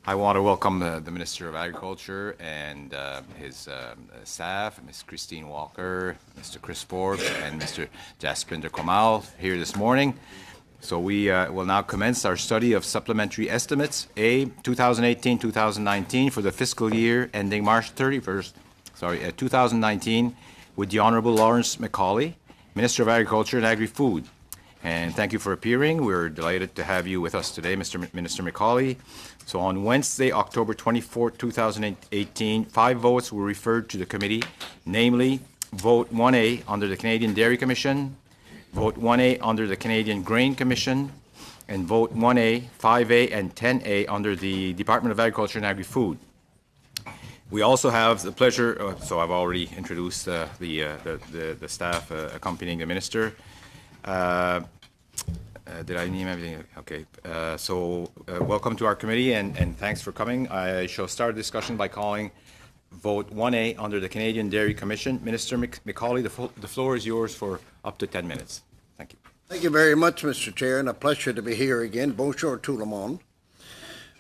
I want to welcome the Minister of Agriculture and his staff, Ms. Christine Walker, Mr. Chris Forbes, and Mr. Jaspinder Kamal here this morning. So we will now commence our study of supplementary estimates, A, 2018-2019 for the fiscal year ending March 31st, 2019, with the Honourable Lawrence MacAulay, Minister of Agriculture and Agri-Food. And thank you for appearing. We're delighted to have you with us today, Minister MacAulay. So on Wednesday, October 24, 2018, 5 votes were referred to the committee, namely vote 1A under the Canadian Dairy Commission, vote 1A under the Canadian Grain Commission, and vote 1A, 5A, and 10A under the Department of Agriculture and Agri-Food. We also have the pleasure, so I've already introduced the staff accompanying the minister. Did I name everything? Okay. Welcome to our committee and thanks for coming. I shall start the discussion by calling vote 1A under the Canadian Dairy Commission. Minister MacAulay, the floor is yours for up to 10 minutes. Thank you. Thank you very much, Mr. Chair, and a pleasure to be here again. Bonjour tout le monde.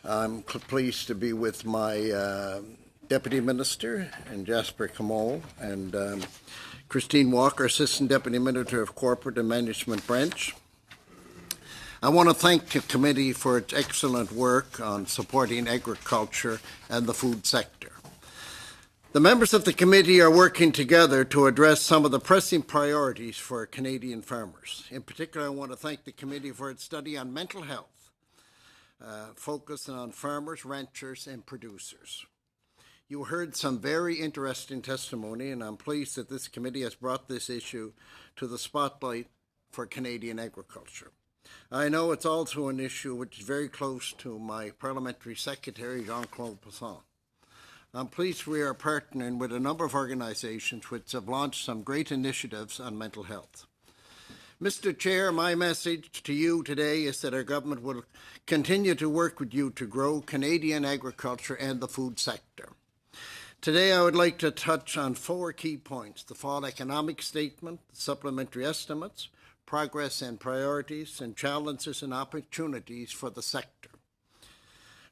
I'm pleased to be with my Deputy Minister and Jasper Kamal and Christine Walker, Assistant Deputy Minister of Corporate and Management Branch. I want to thank the committee for its excellent work on supporting agriculture and the food sector. The members of the committee are working together to address some of the pressing priorities for Canadian farmers. In particular, I want to thank the committee for its study on mental health, focusing on farmers, ranchers, and producers. You heard some very interesting testimony, and I'm pleased that this committee has brought this issue to the spotlight for Canadian agriculture. I know it's also an issue which is very close to my Parliamentary Secretary, Jean-Claude Poisson. I'm pleased we are partnering with a number of organisations which have launched some great initiatives on mental health. Mr. Chair, my message to you today is that our government will continue to work with you to grow Canadian agriculture and the food sector. Today I would like to touch on 4 key points: the fall economic statement, the supplementary estimates, progress and priorities, and challenges and opportunities for the sector.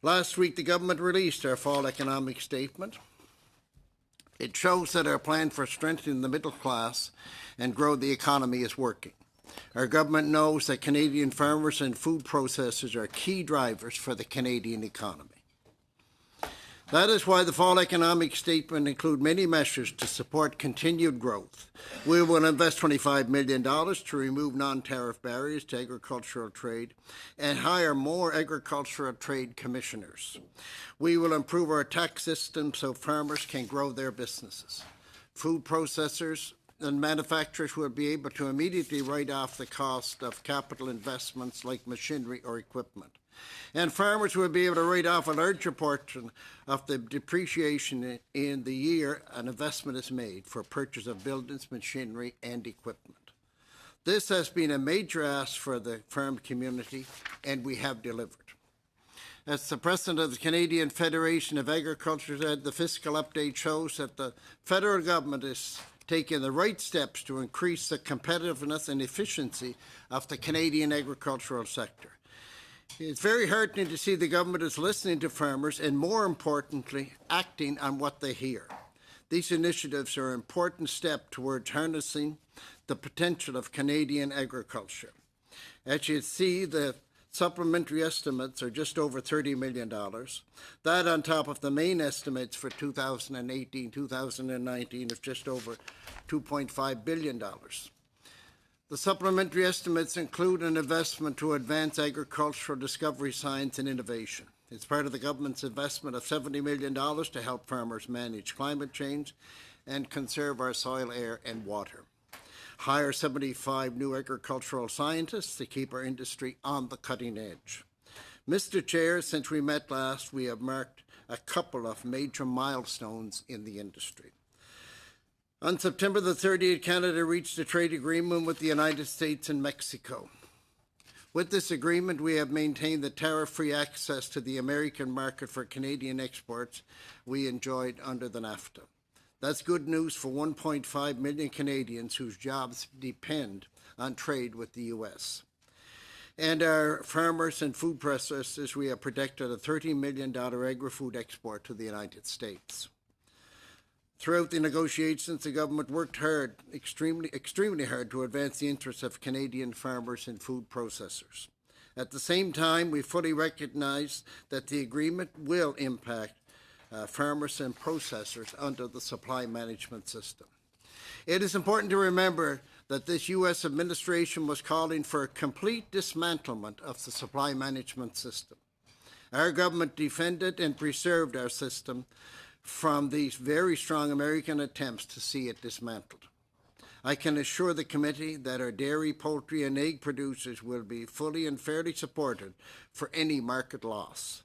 Last week, the government released our fall economic statement. It shows that our plan for strengthening the middle class and grow the economy is working. Our government knows that Canadian farmers and food processors are key drivers for the Canadian economy. That is why the fall economic statement includes many measures to support continued growth. We will invest $25 million to remove non-tariff barriers to agricultural trade and hire more agricultural trade commissioners. We will improve our tax system so farmers can grow their businesses. Food processors and manufacturers will be able to immediately write off the cost of capital investments like machinery or equipment. And farmers will be able to write off a larger portion of the depreciation in the year an investment is made for purchase of buildings, machinery, and equipment. This has been a major ask for the farm community, and we have delivered. As the President of the Canadian Federation of Agriculture said, the fiscal update shows that the federal government is taking the right steps to increase the competitiveness and efficiency of the Canadian agricultural sector. It's very heartening to see the government is listening to farmers and, more importantly, acting on what they hear. These initiatives are an important step towards harnessing the potential of Canadian agriculture. As you see, the supplementary estimates are just over $30 million. That on top of the main estimates for 2018-2019 of just over $2.5 billion. The supplementary estimates include an investment to advance agricultural discovery, science, and innovation. It's part of the government's investment of $70 million to help farmers manage climate change and conserve our soil, air, and water. Hire 75 new agricultural scientists to keep our industry on the cutting edge. Mr. Chair, since we met last, we have marked a couple of major milestones in the industry. On September the 30th, Canada reached a trade agreement with the United States and Mexico. With this agreement, we have maintained the tariff-free access to the American market for Canadian exports we enjoyed under the NAFTA. That's good news for 1.5 million Canadians whose jobs depend on trade with the U.S. And our farmers and food processors, we have projected a $30 million agri-food export to the United States. Throughout the negotiations, the government worked hard, extremely hard, to advance the interests of Canadian farmers and food processors. At the same time, we fully recognise that the agreement will impact farmers and processors under the supply management system. It is important to remember that this U.S. administration was calling for a complete dismantlement of the supply management system. Our government defended and preserved our system from these very strong American attempts to see it dismantled. I can assure the committee that our dairy, poultry, and egg producers will be fully and fairly supported for any market loss.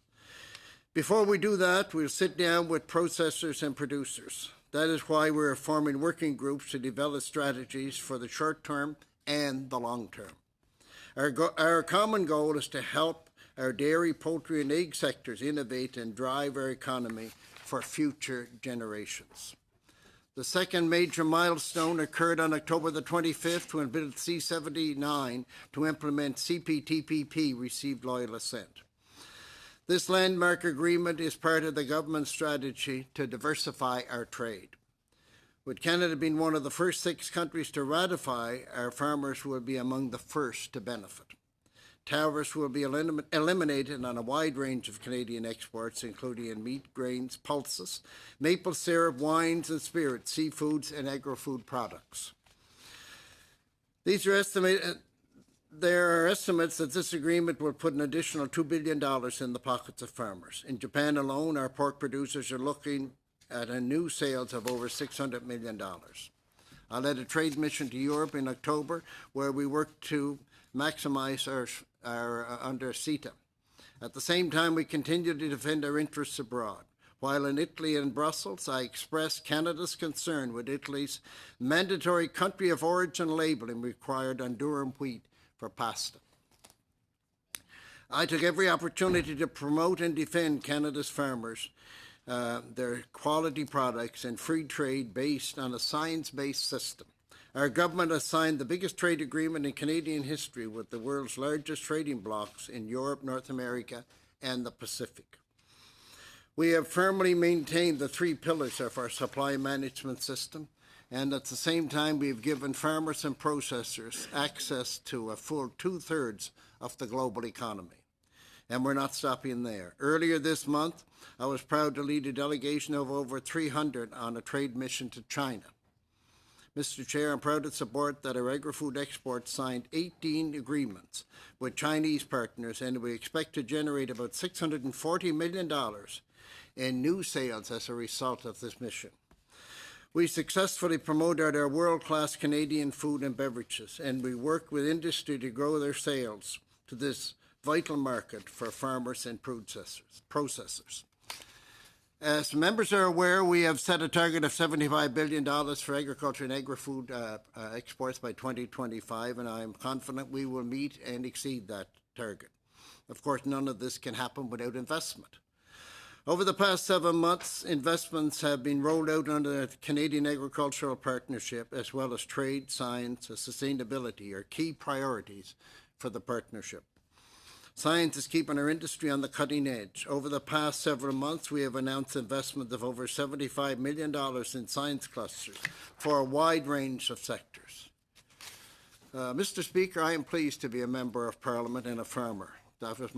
Before we do that, we'll sit down with processors and producers. That is why we're forming working groups to develop strategies for the short term and the long term. Our common goal is to help our dairy, poultry, and egg sectors innovate and drive our economy for future generations. The second major milestone occurred on October the 25th when Bill C-79 to implement CPTPP received loyal assent. This landmark agreement is part of the government's strategy to diversify our trade. With Canada being one of the first 6 countries to ratify, our farmers will be among the first to benefit. Tariffs will be eliminated on a wide range of Canadian exports, including in meat, grains, pulses, maple syrup, wines and spirits, seafoods, and agri-food products. There are estimates that this agreement will put an additional $2 billion in the pockets of farmers. In Japan alone, our pork producers are looking at a new sales of over $600 million. I led a trade mission to Europe in October where we worked to maximize our under CETA. At the same time, we continue to defend our interests abroad. While in Italy and Brussels, I expressed Canada's concern with Italy's mandatory country of origin labeling required on durum wheat for pasta. I took every opportunity to promote and defend Canada's farmers, their quality products, and free trade based on a science-based system. Our government has signed the biggest trade agreement in Canadian history with the world's largest trading blocs in Europe, North America, and the Pacific. We have firmly maintained the 3 pillars of our supply management system, and at the same time, we've given farmers and processors access to a full 2/3 of the global economy. And we're not stopping there. Earlier this month, I was proud to lead a delegation of over 300 on a trade mission to China. Mr. Chair, I'm proud to support that our agri-food exports signed 18 agreements with Chinese partners, and we expect to generate about $640 million in new sales as a result of this mission. We successfully promoted our world-class Canadian food and beverages, and we work with industry to grow their sales to this vital market for farmers and processors. As members are aware, we have set a target of $75 billion for agriculture and agri-food exports by 2025, and I am confident we will meet and exceed that target. Of course, none of this can happen without investment. Over the past 7 months, investments have been rolled out under the Canadian Agricultural Partnership, as well as trade, science, and sustainability are key priorities for the partnership. Science is keeping our industry on the cutting edge. Over the past several months, we have announced investment of over $75 million in science clusters for a wide range of sectors. Mr. Speaker, I am pleased to be a member of Parliament and a farmer. That was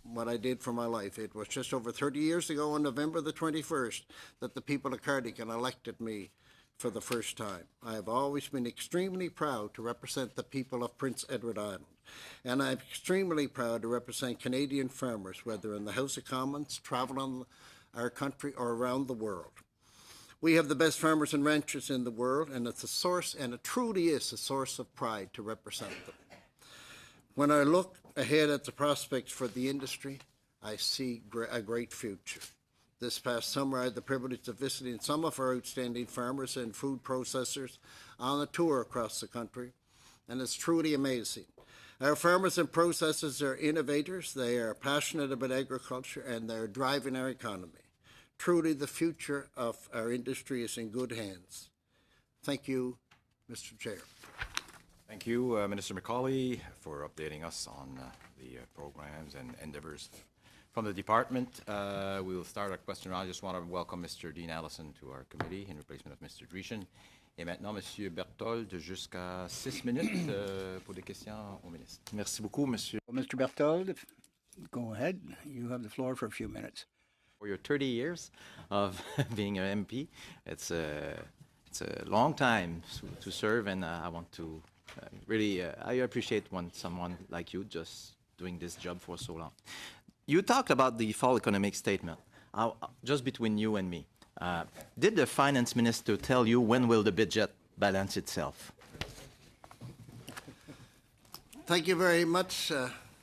what I did for my life. It was just over 30 years ago on November the 21st that the people of Cardigan elected me for the first time. I have always been extremely proud to represent the people of Prince Edward Island, and I'm extremely proud to represent Canadian farmers, whether in the House of Commons, traveling our country, or around the world. We have the best farmers and ranchers in the world, and it's a source, and it truly is a source of pride to represent them. When I look ahead at the prospects for the industry, I see a great future. This past summer, I had the privilege of visiting some of our outstanding farmers and food processors on a tour across the country, and it's truly amazing. Our farmers and processors are innovators, they are passionate about agriculture, and they're driving our economy. Truly, the future of our industry is in good hands. Thank you, Mr. Chair. Thank you, Minister Macaulay, for updating us on the programs and endeavors from the department. We will start our question round. I just want to welcome Mr. Dean Allison to our committee in replacement of Mr. Dreeshen. Et maintenant, Monsieur Berthold, jusqu'à 6 minutes pour des questions au ministre. Merci beaucoup, Monsieur. Well, Mr. Berthold, go ahead. You have the floor for a few minutes. For your 30 years of being an MP, it's a long time to serve, and I want to really I appreciate when someone like you just doing this job for so long. You talked about the fall economic statement. Just between you and me, did the finance minister tell you when will the budget balance itself? Thank you very much,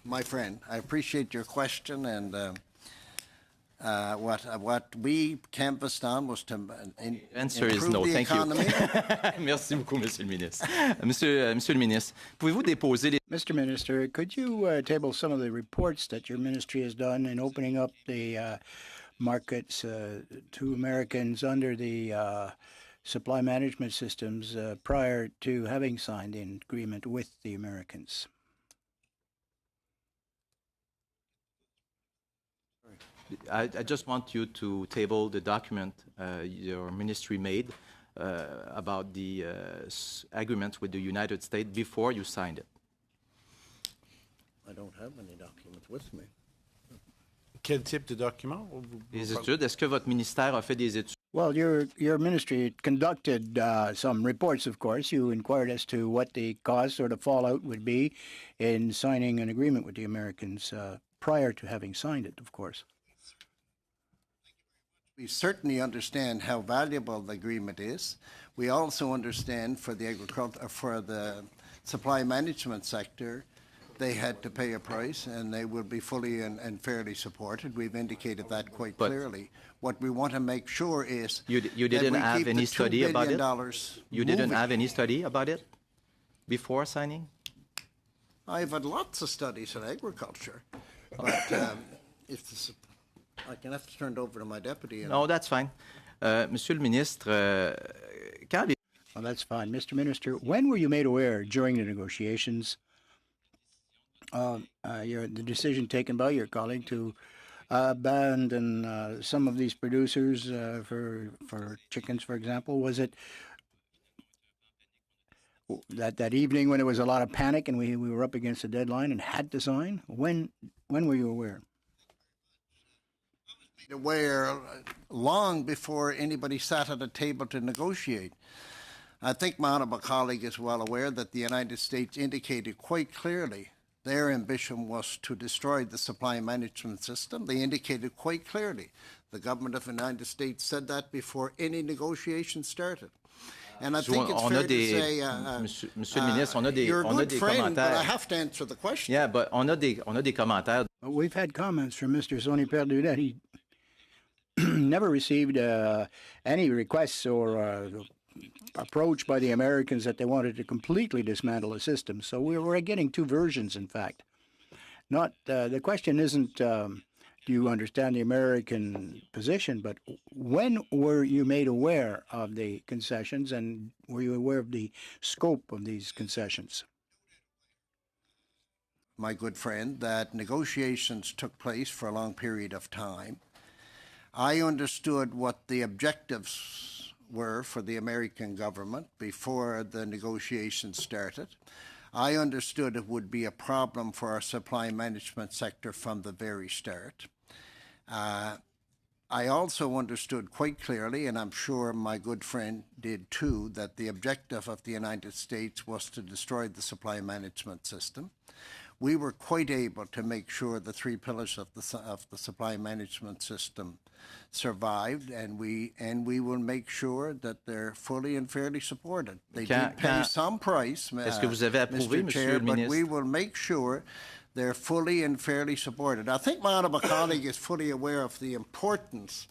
my friend. I appreciate your question, and what we canvassed on was to Answer is improve no. the Thank economy. you. Merci beaucoup, Monsieur le ministre. Monsieur le ministre, pouvez-vous déposer les... Mr. Minister, could you table some of the reports that your ministry has done in opening up the markets to Americans under the supply management systems prior to having signed an agreement with the Americans? I just want you to table the document your ministry made about the agreements with the United States before you signed it. I don't have any documents with me. Quel type de document? Les études, est-ce que votre ministère a fait des études? Well, your ministry conducted some reports, of course. You inquired as to what the cost or the fallout would be in signing an agreement with the Americans prior to having signed it, of course. We certainly understand how valuable the agreement is. We also understand for the supply management sector, they had to pay a price, and they will be fully and fairly supported. We've indicated that quite clearly. What we want to make sure is you didn't have any study about it. You didn't have any study about it before signing. I've had lots of studies in agriculture, but I can have to turn it over to my deputy. No, that's fine. Monsieur le ministre, quand les... Well, that's fine. Mr. Minister, when were you made aware during the negotiations the decision taken by your colleague to abandon some of these producers for chickens, for example? Was it that evening when there was a lot of panic and we were up against the deadline and had to sign? When were you aware? Aware long before anybody sat at a table to negotiate. I think my honourable colleague is well aware that the United States indicated quite clearly their ambition was to destroy the supply management system. They indicated quite clearly. The government of the United States said that before any negotiation started. And I think it's fair to say, Monsieur le ministre, on a des, you're a good friend, but commentaires. I have to answer the question. Yeah, but on a des commentaires. We've had comments from Mr. Sonny Perdue that he never received any requests or approach by the Americans that they wanted to completely dismantle the system. So we're getting two versions, in fact. Not the question isn't do you understand the American position, but when were you made aware of the concessions, and were you aware of the scope of these concessions? My good friend, that negotiations took place for a long period of time. I understood what the objectives were for the American government before the negotiations started. I understood it would be a problem for our supply management sector from the very start. I also understood quite clearly, and I'm sure my good friend did too, that the objective of the United States was to destroy the supply management system. We were quite able to make sure the three pillars of the supply management system survived, and we will make sure that they're fully and fairly supported. They did pay some price, Est-ce que vous avez approuvé, Mr. Monsieur Chair, le but ministre? we will make sure they're fully and fairly supported. I think my honourable colleague is fully aware of the importance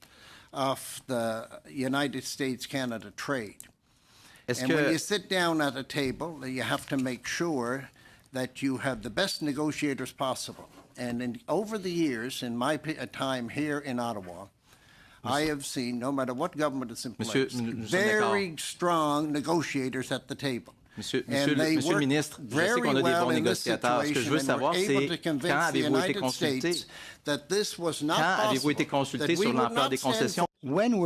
of the United States-Canada trade. And when you sit down at a table, you have to make sure that you have the best negotiators possible. And over the years, in my time here in Ottawa, I have seen, no matter what government is in place, very strong negotiators at the table. Monsieur, And they monsieur le worked ministre, je sais very qu'on a des well bons in this négociateurs. Ce que je veux situation and were savoir, able c'est to quand convince the avez-vous été United consulté? States that this was not Quand avez-vous possible, été consulté that we sur would l'ampleur not des stand concessions? When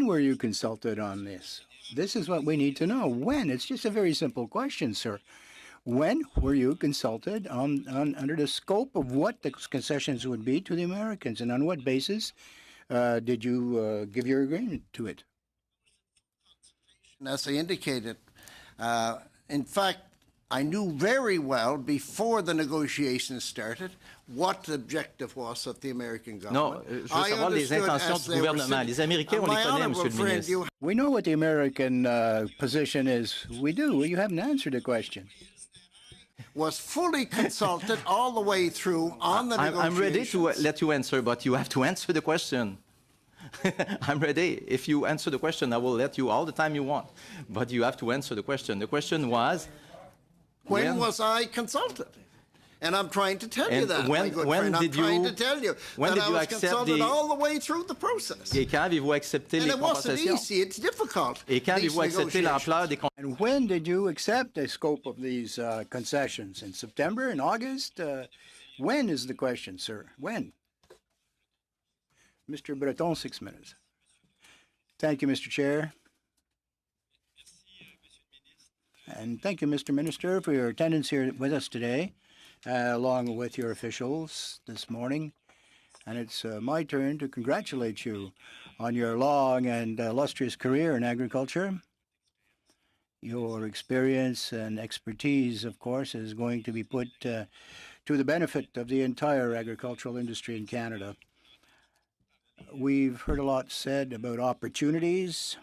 were you consulted on this? This is what we need to know. When? It's just a very simple question, sir. When were you consulted on under the scope of what the concessions would be to the Americans, and on what basis did you give your agreement to it? as I indicated. In fact, I knew very well before the negotiations started what the objective was of the American Non, government. je veux I savoir les understood intentions as du they were gouvernement. sitting- Les Américains, on les My connaît, honorable Monsieur le friend, ministre. you We know what the American position is. We do. Well, you haven't answered the question. was fully consulted all the way through on the I'm ready to negotiations. let you answer, but you have to answer the question. I'm ready. If you answer the question, I will let you all the time you want. But you have to answer the question. The question was, When was I consulted? And I'm trying to tell you And that, when- my good when friend. I'm did trying you- to tell you when that did I you was accept consulted the- all the way through the process. et quand avez-vous accepté And les it wasn't compensations? easy. It's difficult. Et quand these avez-vous accepté l'ampleur des compensations? And when did you accept the scope of these concessions? In September? In August? When is the question, sir? When? Mr. Breton, 6 minutes. Thank you, Mr. Chair. And thank you, Mr. Minister, for your attendance here with us today, along with your officials this morning. And it's my turn to congratulate you on your long and illustrious career in agriculture. Your experience and expertise, of course, is going to be put to the benefit of the entire agricultural industry in Canada. We've heard a lot said about opportunities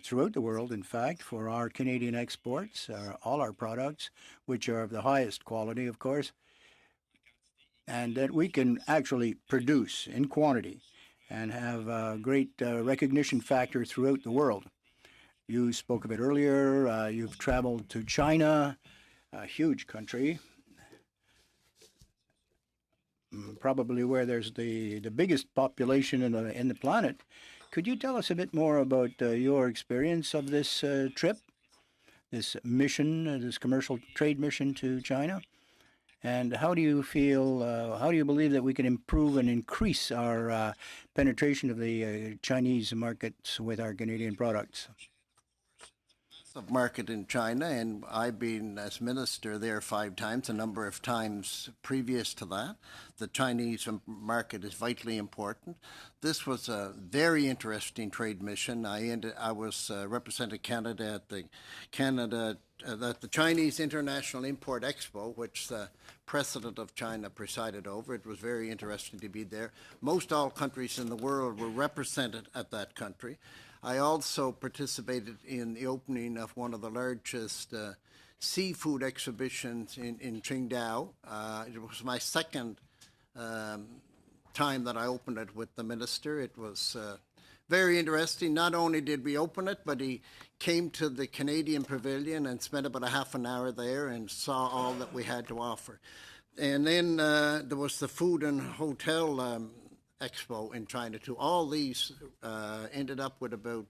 throughout the world, in fact, for our Canadian exports, all our products, which are of the highest quality, of course, and that we can actually produce in quantity and have a great recognition factor throughout the world. You spoke of it earlier. You've traveled to China, a huge country, probably where there's the biggest population in the planet. Could you tell us a bit more about your experience of this trip, this mission, this commercial trade mission to China? And how do you feel, how do you believe that we can improve and increase our penetration of the Chinese markets with our Canadian products? Of market in China, and I've been as minister there 5 times, a number of times previous to that. The Chinese market is vitally important. This was a very interesting trade mission. I was represented Canada at the Chinese International Import Expo, which the President of China presided over. It was very interesting to be there. Most all countries in the world were represented at that country. I also participated in the opening of one of the largest seafood exhibitions in Qingdao. It was my second time that I opened it with the minister. It was very interesting. Not only did we open it, but he came to the Canadian Pavilion and spent about a half an hour there and saw all that we had to offer. And then there was the food and hotel expo in China too. All these ended up with about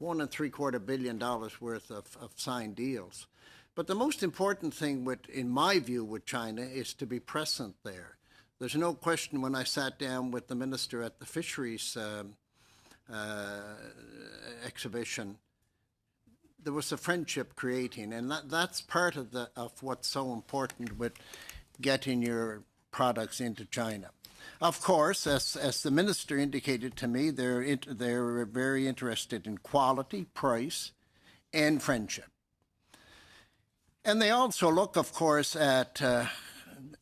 $1.75 billion worth of signed deals. But the most important thing, in my view, with China is to be present there. There's no question when I sat down with the minister at the fisheries exhibition, there was a friendship creating, and that's part of what's so important with getting your products into China. Of course, as the minister indicated to me, they're very interested in quality, price, and friendship. And they also look, of course, at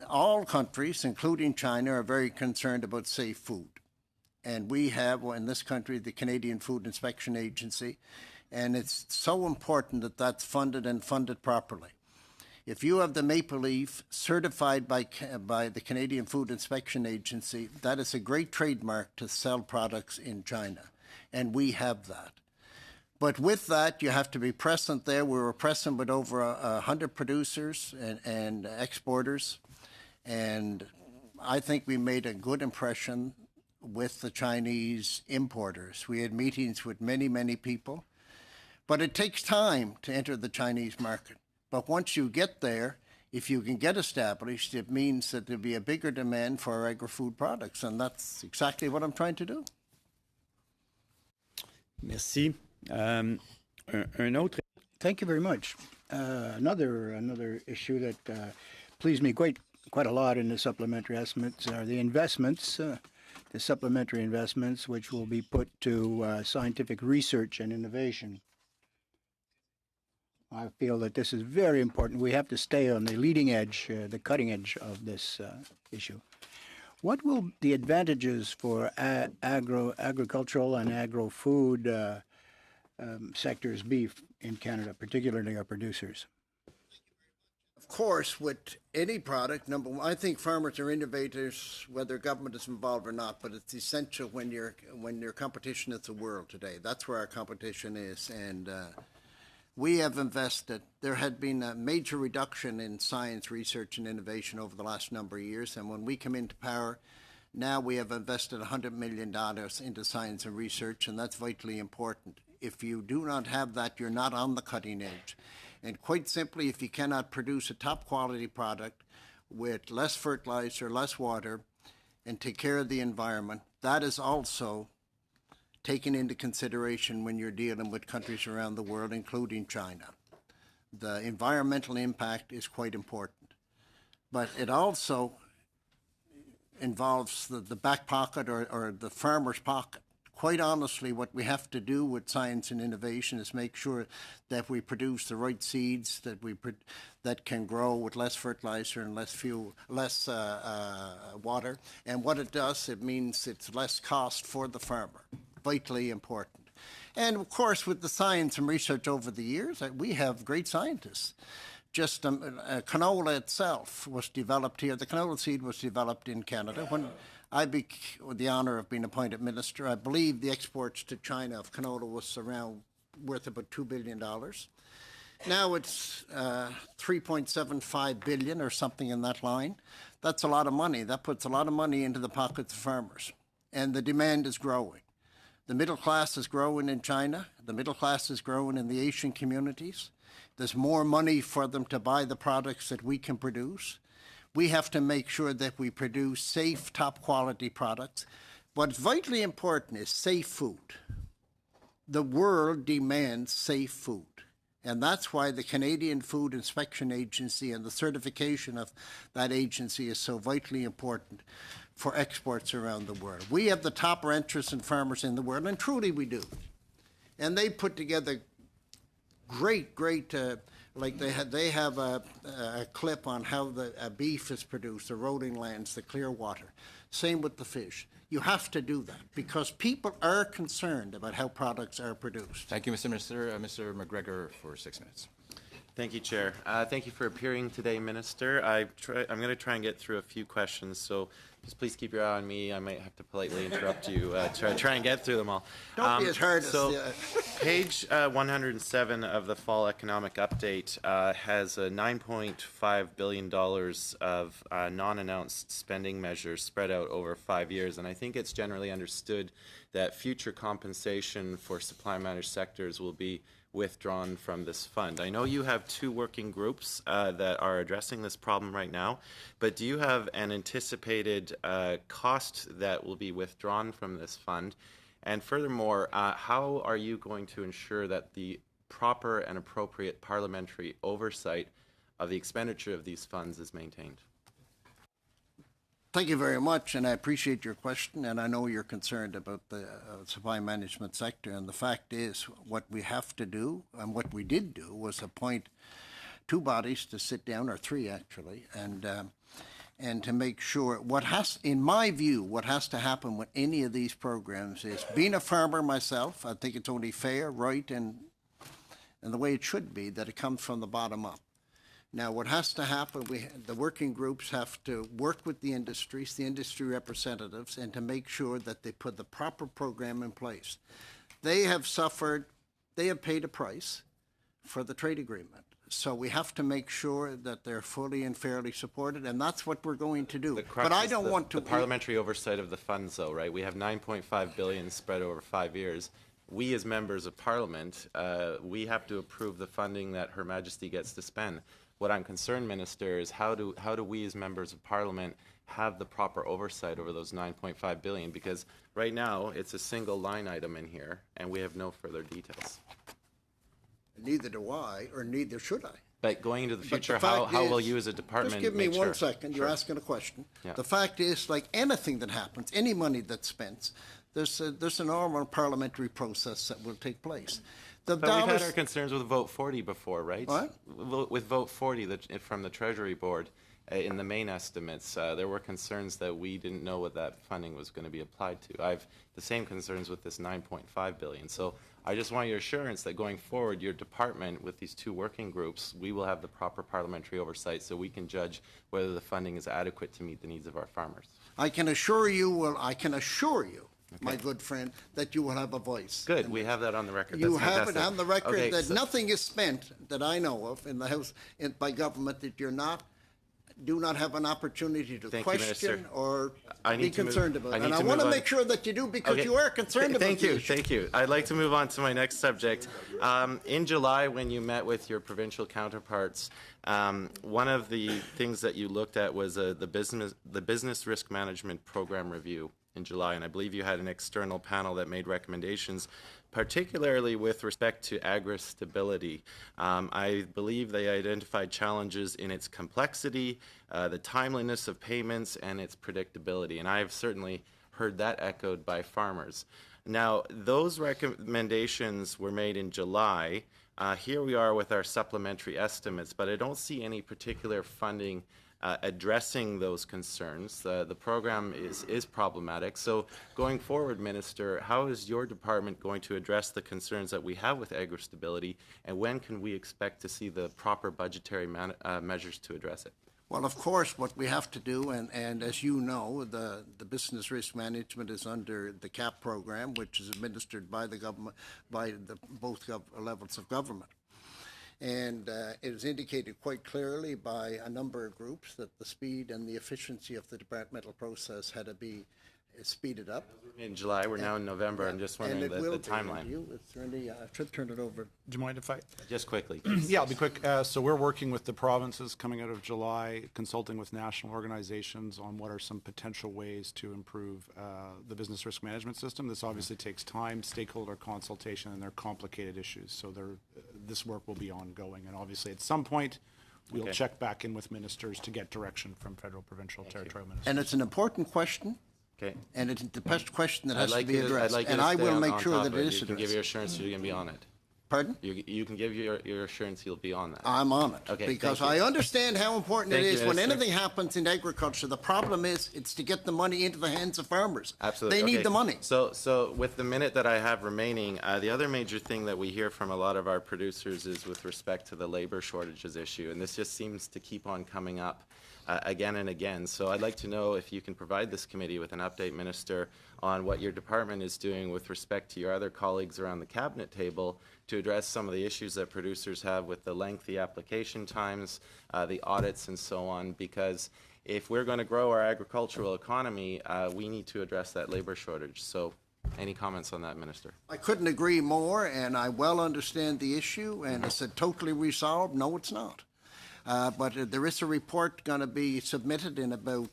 all countries, including China, are very concerned about safe food. And we have, in this country, the Canadian Food Inspection Agency, and it's so important that that's funded and funded properly. If you have the maple leaf certified by the Canadian Food Inspection Agency, that is a great trademark to sell products in China, and we have that. But with that, you have to be present there. We were present with over 100 producers and exporters, and I think we made a good impression with the Chinese importers. We had meetings with many, many people. But it takes time to enter the Chinese market. But once you get there, if you can get established, it means that there'll be a bigger demand for our agri-food products, and that's exactly what I'm trying to do. Merci. Un autre. Thank you very much. Another issue that pleased me quite a lot in the supplementary estimates are the investments, the supplementary investments, which will be put to scientific research and innovation. I feel that this is very important. We have to stay on the leading edge, the cutting edge of this issue. What will the advantages for agricultural and agro-food sectors be in Canada, particularly our producers? Of course, with any product, number one, I think farmers are innovators, whether government is involved or not. But it's essential when your competition is the world today. That's where our competition is, and we have invested. There had been a major reduction in science, research, and innovation over the last number of years. And when we come into power, now we have invested $100 million into science and research, and that's vitally important. If you do not have that, you're not on the cutting edge. And quite simply, if you cannot produce a top quality product with less fertilizer, less water, and take care of the environment, that is also taken into consideration when you're dealing with countries around the world, including China. The environmental impact is quite important. But it also involves the back pocket or the farmer's pocket. Quite honestly, what we have to do with science and innovation is make sure that we produce the right seeds that can grow with less fertilizer and less fuel, less water. And what it does, it means it's less cost for the farmer. Vitally important. And of course, with the science and research over the years, we have great scientists. Just canola itself was developed here. The canola seed was developed in Canada. When I had the honor of being appointed minister, I believe the exports to China of canola was worth about $2 billion. Now it's 3.75 billion or something in that line. That's a lot of money. That puts a lot of money into the pockets of farmers. And the demand is growing. The middle class is growing in China. The middle class is growing in the Asian communities. There's more money for them to buy the products that we can produce. We have to make sure that we produce safe, top quality products. What's vitally important is safe food. The world demands safe food. And that's why the Canadian Food Inspection Agency and the certification of that agency is so vitally important for exports around the world. We have the top ranchers and farmers in the world, and truly we do. And they put together great, like they have a clip on how the beef is produced, the rolling lands, the clear water. Same with the fish. You have to do that because people are concerned about how products are produced. Thank you, Mr. Minister. Mr. McGregor for 6 minutes. Thank you, Chair. Thank you for appearing today, Minister. I'm going to try and get through a few questions, so just please keep your eye on me. I might have to politely interrupt you to try and get through them all. Don't be as hard as page 107 of the Fall Economic Update has $9.5 billion of non-announced spending measures spread out over 5 years, and I think it's generally understood that future compensation for supply managed sectors will be withdrawn from this fund. I know you have two working groups that are addressing this problem right now, but do you have an anticipated cost that will be withdrawn from this fund? And furthermore, how are you going to ensure that the proper and appropriate parliamentary oversight of the expenditure of these funds is maintained? Thank you very much, and I appreciate your question, and I know you're concerned about the supply management sector. And the fact is, what we have to do, and what we did do, was appoint two bodies to sit down, or three actually, and to make sure in my view, what has to happen with any of these programs is, being a farmer myself, I think it's only fair, right, and the way it should be, that it comes from the bottom up. Now, what has to happen, the working groups have to work with the industries, the industry representatives, and to make sure that they put the proper program in place. They have paid a price for the trade agreement. So we have to make sure that they're fully and fairly supported, and that's what we're going to do. But I don't want to... The parliamentary oversight of the funds, though, right? We have $9.5 billion spread over 5 years. we as members of Parliament, we have to approve the funding that Her Majesty gets to spend. What I'm concerned, Minister, is how do we as members of Parliament have the proper oversight over those 9.5 billion? Because right now it's a single line item in here, and we have no further details. Neither do I, or neither should I. But going into the But future, fact how will is- you as a department Just give me make 1 sure? second. You're Sure. asking a question. Yeah. The fact is, like anything that happens, any money that's spent, there's a normal parliamentary process that will take place. The But we've had dollars, our concerns with Vote 40 before, right? What? With Vote 40 from the Treasury Board, in the main estimates, there were concerns that we didn't know what that funding was going to be applied to. I have the same concerns with this 9.5 billion. So I just want your assurance that going forward, your department with these two working groups, we will have the proper parliamentary oversight so we can judge whether the funding is adequate to meet the needs of our farmers. I can assure you, my good friend, that you will have a voice. Good, we have that on the record. You That's have it fantastic. on the record Okay, that so- nothing is spent that I know of in the House, by government, that do not have an opportunity to Thank you, question Minister. or I be need to move- concerned about. I need And I to want to move on. make sure that you do, because Okay. you are concerned about Thank the you, issue. thank you. I'd like to move on to my next subject. In July, when you met with your provincial counterparts, one of the things that you looked at was the business risk management program review in July, and I believe you had an external panel that made recommendations, particularly with respect to agri-stability. I believe they identified challenges in its complexity, the timeliness of payments, and its predictability, and I've certainly heard that echoed by farmers. Now, those recommendations were made in July. Here we are with our supplementary estimates, but I don't see any particular funding addressing those concerns. The program is problematic. So going forward, Minister, how is your department going to address the concerns that we have with agri-stability, and when can we expect to see the proper budgetary measures to address it? Well, of course, what we have to do, and as you know, the business risk management is under the CAP program, which is administered by the government, by both levels of government. And it is indicated quite clearly by a number of groups that the speed and the efficiency of the departmental process had to be speeded up. In July, we're now in November. I'm just wondering And it the will be. timeline. Is there any, I should turn it over. Do you mind if I? Just quickly. Yeah, I'll be quick. So we're working with the provinces coming out of July, consulting with national organizations on what are some potential ways to improve the business risk management system. This obviously takes time, stakeholder consultation, and they're complicated issues. So this work will be ongoing. And obviously, at some point, we'll Okay. check back in with ministers to get direction from federal, provincial, territorial ministers. And it's an important question, Okay. and it's the best question that I'd has to like be you to, I'd addressed. like you And to I stay will on make sure top that of it is You can give addressed. your assurance you're going to be on it. Pardon? You can give your assurance you'll be on that. I'm on it. Okay, Because thank you. I understand how important it Thank you, is when Minister. anything happens in agriculture. The problem is, it's to get the money into the hands of farmers. Absolutely. They need Okay. the money. So with the minute that I have remaining, the other major thing that we hear from a lot of our producers is with respect to the labor shortages issue, and this just seems to keep on coming up again and again. So I'd like to know if you can provide this committee with an update, Minister, on what your department is doing with respect to your other colleagues around the cabinet table to address some of the issues that producers have with the lengthy application times, the audits, and so on, because if we're going to grow our agricultural economy, we need to address that labor shortage. So any comments on that, Minister? I couldn't agree more, and I well understand the issue, and is it totally resolved? No, it's not. But there is a report going to be submitted in about,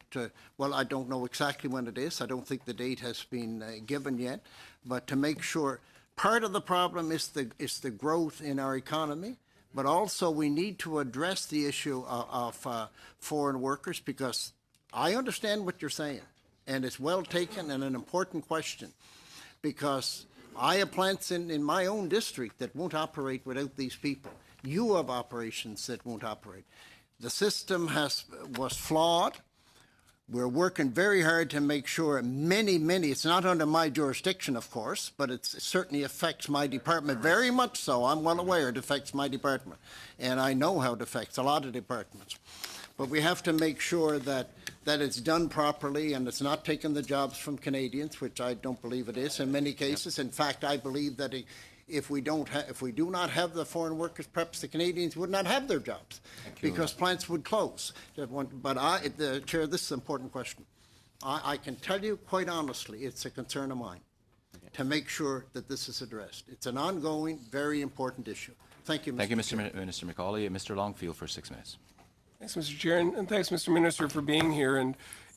well, I don't know exactly when it is. I don't think the date has been given yet. But to make sure, part of the problem is the growth in our economy, but also we need to address the issue of foreign workers, because I understand what you're saying, and it's well taken and an important question, because I have plants in my own district that won't operate without these people. You have operations that won't operate. The system was flawed. We're working very hard to make sure many, it's not under my jurisdiction, of course, but it certainly affects my department very much so. I'm well aware it affects my department, and I know how it affects a lot of departments. But we have to make sure that it's done properly and it's not taking the jobs from Canadians, which I don't believe it is in many cases. In fact, I believe that if we do not have the foreign workers, perhaps the Canadians would not have their jobs because plants would close. But Chair, this is an important question. I can tell you quite honestly, it's a concern of mine. to make sure that this is addressed. It's an ongoing, very important issue. Thank you, Mr. Thank you, Chair. Minister Macaulay. Mr. Longfield for 6 minutes. Thanks, Mr. Chair, and thanks, Mr. Minister, for being here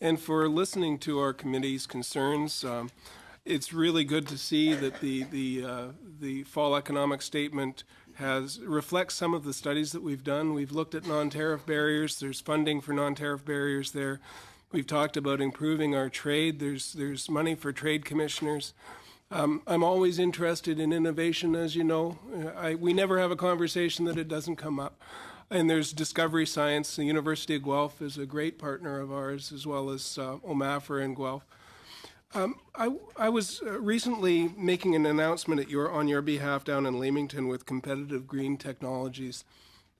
and for listening to our committee's concerns. It's really good to see that the fall economic statement reflects some of the studies that we've done. We've looked at non-tariff barriers. There's funding for non-tariff barriers there. We've talked about improving our trade. There's money for trade commissioners. I'm always interested in innovation, as you know. We never have a conversation that it doesn't come up. And there's Discovery Science. The University of Guelph is a great partner of ours, as well as OMAFRA in Guelph. I was recently making an announcement on your behalf down in Leamington with Competitive Green Technologies,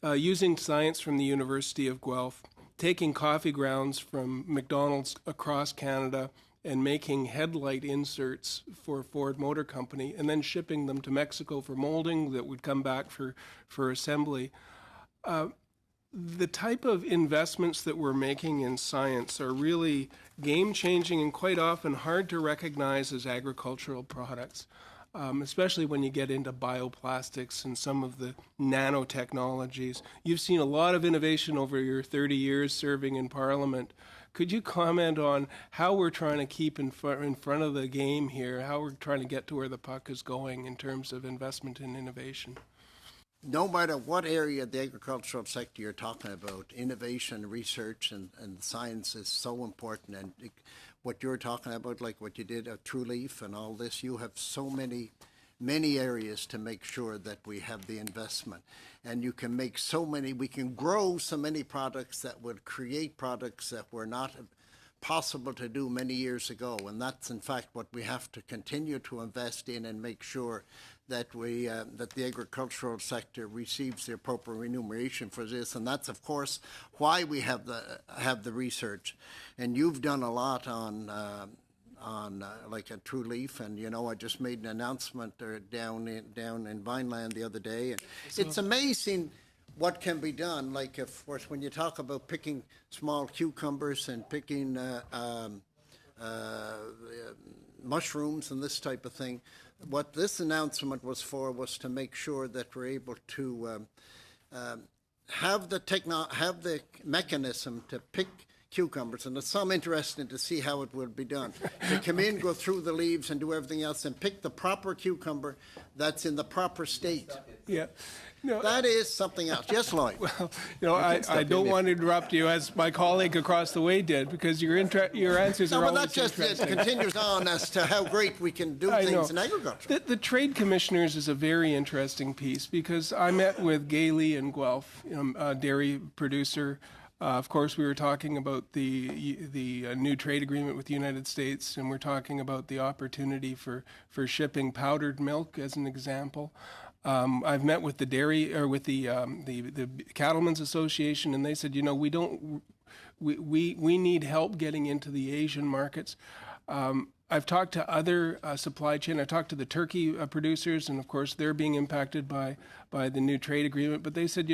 using science from the University of Guelph, taking coffee grounds from McDonald's across Canada and making headlight inserts for Ford Motor Company, and then shipping them to Mexico for molding that would come back for assembly. The type of investments that we're making in science are really game-changing and quite often hard to recognize as agricultural products, especially when you get into bioplastics and some of the nanotechnologies. You've seen a lot of innovation over your 30 years serving in Parliament. Could you comment on how we're trying to keep in front of the game here, how we're trying to get to where the puck is going in terms of investment in innovation? No matter what area of the agricultural sector you're talking about, innovation, research, and science is so important. And what you're talking about, like what you did at True Leaf and all this, you have so many areas to make sure that we have the investment. And you can make we can grow so many products that would create products that were not possible to do many years ago. And that's, in fact, what we have to continue to invest in and make sure that that the agricultural sector receives the appropriate remuneration for this, and that's of course why we have the research. And you've done a lot on like a True Leaf, and you know I just made an announcement down in Vineland the other day, and it's amazing what can be done. Like of course when you talk about picking small cucumbers and picking mushrooms and this type of thing. What this announcement was for was to make sure that we're able to have the mechanism to pick cucumbers, and it's some interesting to see how it would be done. To come in, go through the leaves, and do everything else, and pick the proper cucumber that's in the proper state. Yeah. No, That is something else. Yes, Lloyd. well, I don't want to interrupt you as my colleague across the way did, because your answers No, are but always that just interesting. continues on as to how great we can do I things know. in agriculture. The trade commissioners is a very interesting piece, because I met with Gailey in Guelph, a dairy producer. Of course, we were talking about the new trade agreement with the United States, and we're talking about the opportunity for shipping powdered milk as an example. I've met with the Cattlemen's Association, and they said, we need help getting into the Asian markets. I've talked to other supply chain. I talked to the turkey producers, and of course they're being impacted by the new trade agreement. But they said,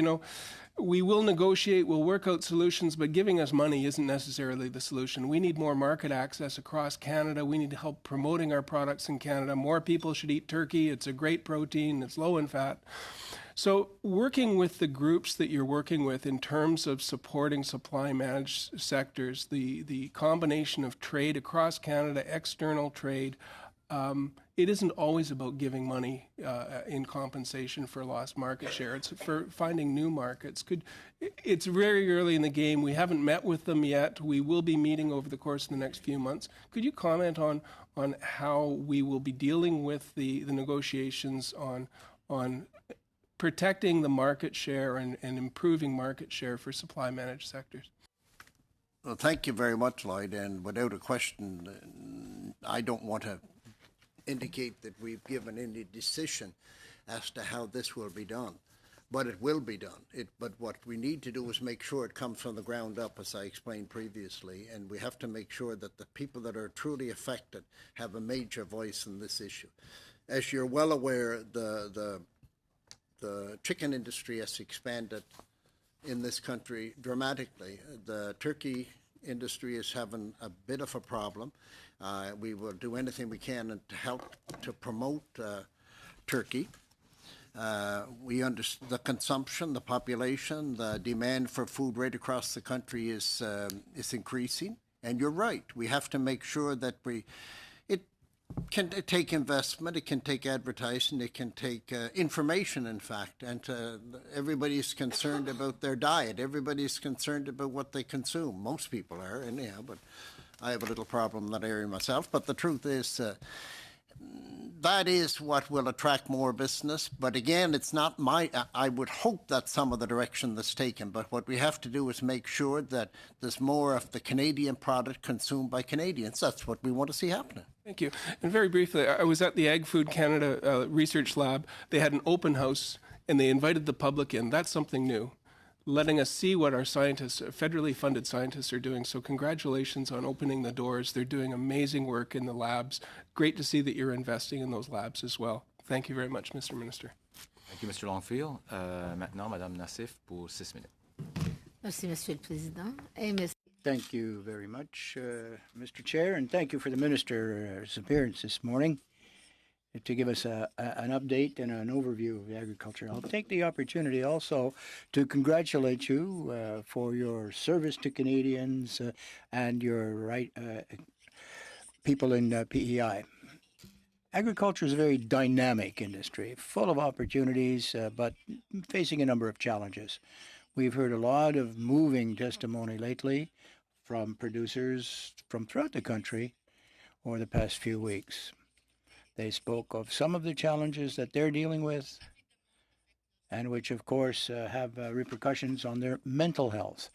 we will negotiate, we'll work out solutions, but giving us money isn't necessarily the solution. We need more market access across Canada. We need help promoting our products in Canada. More people should eat turkey. It's a great protein. It's low in fat. So working with the groups that you're working with in terms of supporting supply managed sectors, the combination of trade across Canada, external trade, it isn't always about giving money in compensation for lost market share. It's for finding new markets. It's very early in the game. We haven't met with them yet. We will be meeting over the course of the next few months. Could you comment on how we will be dealing with the negotiations on protecting the market share and improving market share for supply managed sectors? Well, thank you very much, Lloyd. And without a question, I don't want to indicate that we've given any decision as to how this will be done. But it will be done. But what we need to do is make sure it comes from the ground up, as I explained previously, and we have to make sure that the people that are truly affected have a major voice in this issue. As you're well aware, the chicken industry has expanded in this country dramatically. The turkey industry is having a bit of a problem. We will do anything we can to help to promote turkey. We understand the consumption, the population, the demand for food right across the country is increasing. And you're right. We have to make sure that it can take investment, it can take advertising, it can take information, in fact. And everybody's concerned about their diet. Everybody's concerned about what they consume. Most people are, anyhow, but I have a little problem in that area myself. But the truth is, that is what will attract more business. But again, it's not I would hope that's some of the direction that's taken. But what we have to do is make sure that there's more of the Canadian product consumed by Canadians. That's what we want to see happening. Thank you. And very briefly, I was at the Ag Food Canada Research Lab. They had an open house, and they invited the public in. That's something new, letting us see what our scientists, federally funded scientists, are doing. So congratulations on opening the doors. They're doing amazing work in the labs. Great to see that you're investing in those labs as well. Thank you very much, Mr. Minister. Thank you, Mr. Longfield. Maintenant, Madame Nassif pour 6 minutes. Merci, Monsieur le Président. Et merci. Thank you very much, Mr. Chair, and thank you for the Minister's appearance this morning to give us an update and an overview of agriculture. I'll take the opportunity also to congratulate you for your service to Canadians and your people in PEI. Agriculture is a very dynamic industry, full of opportunities, but facing a number of challenges. We've heard a lot of moving testimony lately from producers from throughout the country over the past few weeks. They spoke of some of the challenges that they're dealing with, and which, of course, have repercussions on their mental health.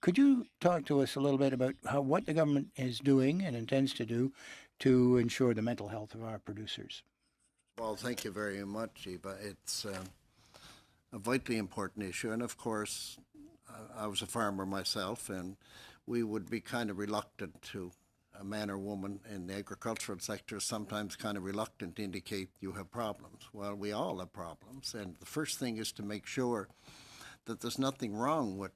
Could you talk to us a little bit about what the government is doing and intends to do to ensure the mental health of our producers? Well, thank you very much, Eva. It's a vitally important issue, and of course, I was a farmer myself, and we would be kind of reluctant to, a man or woman in the agricultural sector, sometimes kind of reluctant to indicate you have problems. Well, we all have problems, and the first thing is to make sure that there's nothing wrong with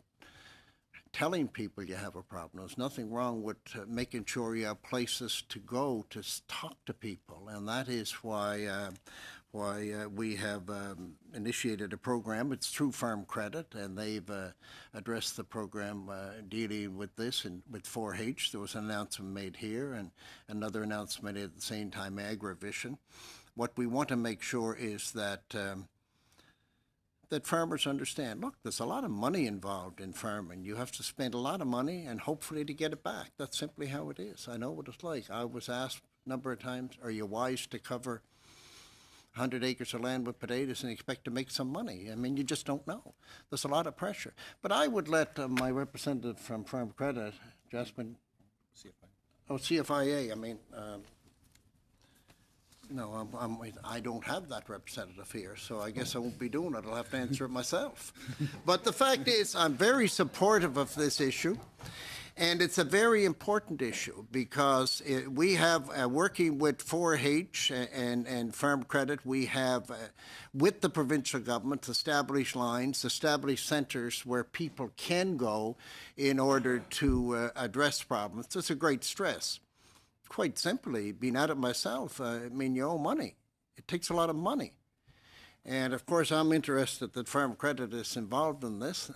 telling people you have a problem. There's nothing wrong with making sure you have places to go to talk to people, and that is why we have initiated a program. It's through Farm Credit, and they've addressed the program dealing with this and with 4-H. There was an announcement made here and another announcement at the same time, AgriVision. What we want to make sure is that that farmers understand, look, there's a lot of money involved in farming. You have to spend a lot of money and hopefully to get it back. That's simply how it is. I know what it's like. I was asked a number of times, are you wise to cover 100 acres of land with potatoes and expect to make some money? I mean, you just don't know. There's a lot of pressure. But I would let my representative from Farm Credit, Jasmine, CFIA, I mean, no, I don't have that representative here, so I guess I won't be doing it. I'll have to answer it myself. But the fact is, I'm very supportive of this issue, and it's a very important issue because we have, working with 4-H and Farm Credit, we have, with the provincial government, established lines, established centres where people can go in order to address problems. It's a great stress. Quite simply, being at it myself, I mean, you owe money. It takes a lot of money. And of course, I'm interested that Farm Credit is involved in this.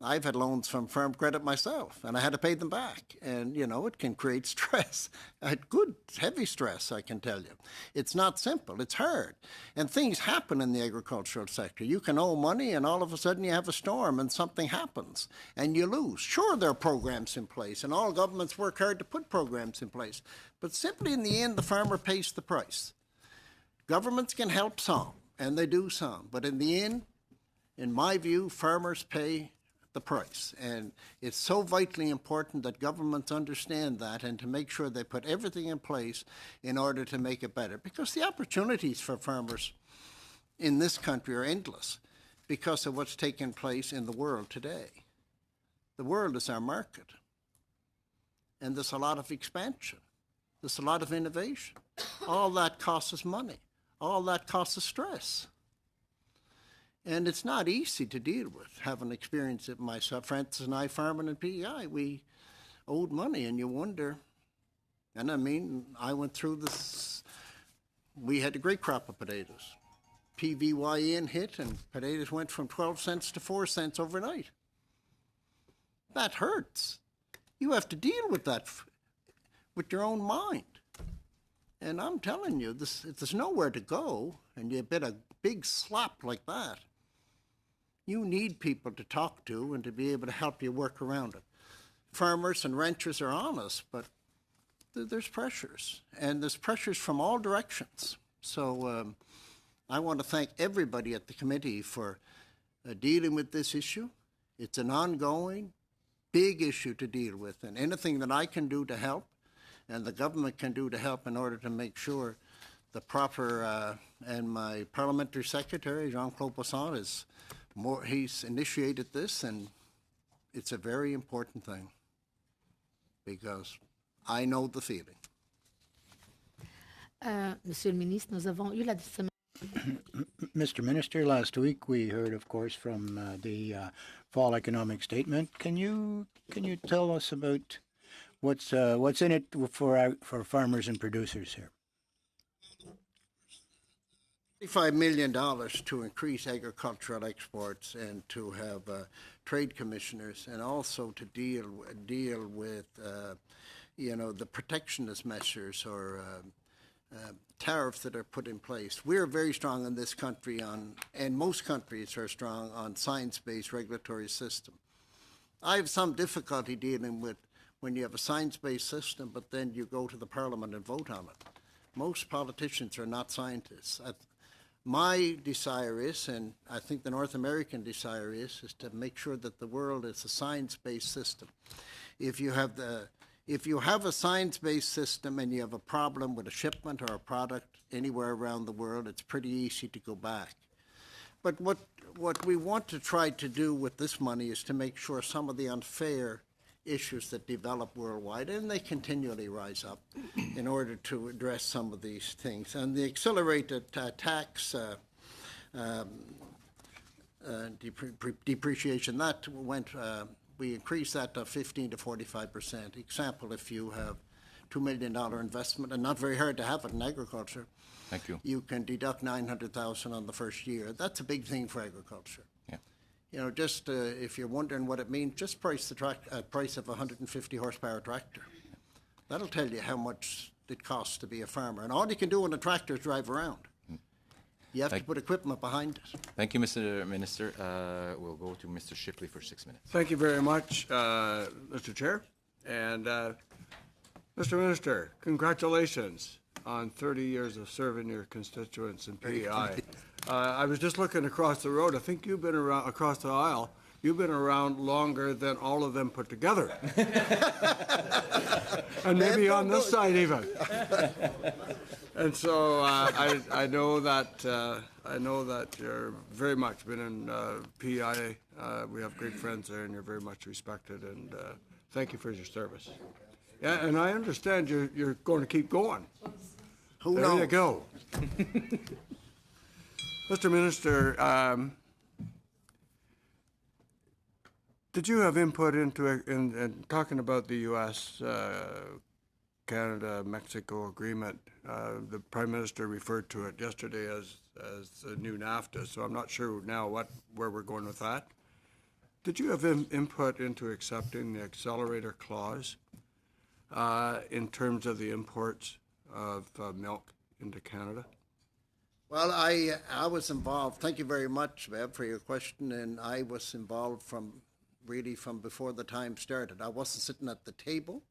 I've had loans from Farm Credit myself, and I had to pay them back. And, you know, it can create stress, good, heavy stress, I can tell you. It's not simple. It's hard. And things happen in the agricultural sector. You can owe money, and all of a sudden you have a storm, and something happens, and you lose. Sure, there are programs in place, and all governments work hard to put programs in place. But simply, in the end, the farmer pays the price. Governments can help some, and they do some. But in the end, in my view, farmers pay the price. And it's so vitally important that governments understand that and to make sure they put everything in place in order to make it better. Because the opportunities for farmers in this country are endless because of what's taking place in the world today. The world is our market. And there's a lot of expansion. There's a lot of innovation. All that costs us money. All that costs us stress. And it's not easy to deal with, having experienced it myself. Francis and I, farming in PEI, we owed money, and you wonder. And I mean, I went through this. We had a great crop of potatoes. PVYN hit, and potatoes went from 12 cents to 4 cents overnight. That hurts. You have to deal with that with your own mind. And I'm telling you, if there's nowhere to go, and you get a big slap like that, you need people to talk to and to be able to help you work around it. Farmers and ranchers are honest, but there's pressures, and there's pressures from all directions. So I want to thank everybody at the committee for dealing with this issue. It's an ongoing, big issue to deal with, and anything that I can do to help and the government can do to help in order to make sure the proper, and my parliamentary secretary, Jean-Claude Poisson, he's initiated this, and it's a very important thing because I know the feeling. Monsieur le ministre, nous avons eu la semaine. Mr. Minister, last week we heard, of course, from the fall economic statement. Can you tell us about what's in it for farmers and producers here? $35 million to increase agricultural exports and to have trade commissioners, and also to deal with the protectionist measures or tariffs that are put in place. We're very strong in this country and most countries are strong on science-based regulatory system. I have some difficulty dealing with when you have a science-based system, but then you go to the parliament and vote on it. Most politicians are not scientists. My desire is, and I think the North American desire is to make sure that the world is a science-based system. If you have a science-based system and you have a problem with a shipment or a product anywhere around the world, it's pretty easy to go back. But what we want to try to do with this money is to make sure some of the unfair issues that develop worldwide, and they continually rise up, in order to address some of these things. And the accelerated tax depreciation, that went, we increased that to 15 to 45%. Example, if you have $2 million investment, and not very hard to have it in agriculture, Thank you. you can deduct $900,000 on the first year. That's a big thing for agriculture. Yeah. Just if you're wondering what it means, just price the price of a 150 horsepower tractor. That'll tell you how much it costs to be a farmer. And all you can do on a tractor is drive around. You have to put equipment behind it. Thank you, Mr. Minister. We'll go to Mr. Shipley for 6 minutes. Thank you very much, Mr. Chair. And Mr. Minister, congratulations on 30 years of serving your constituents in PEI. I was just looking across the road. I think you've been around across the aisle. You've been around longer than all of them put together. And maybe on this side even. And so I know that you're very much been in PEI. We have great friends there, and you're very much respected. And thank you for your service. Yeah, and I understand you're going to keep going. Who There knows? you go. Mr. Minister, did you have input into in talking about the U.S. Canada-Mexico agreement? The Prime Minister referred to it yesterday as the new NAFTA, so I'm not sure now where we're going with that. Did you have input into accepting the accelerator clause in terms of the imports of milk into Canada? Well, I was involved. Thank you very much, Bev, for your question. And I was involved from before the time started. I wasn't sitting at the table.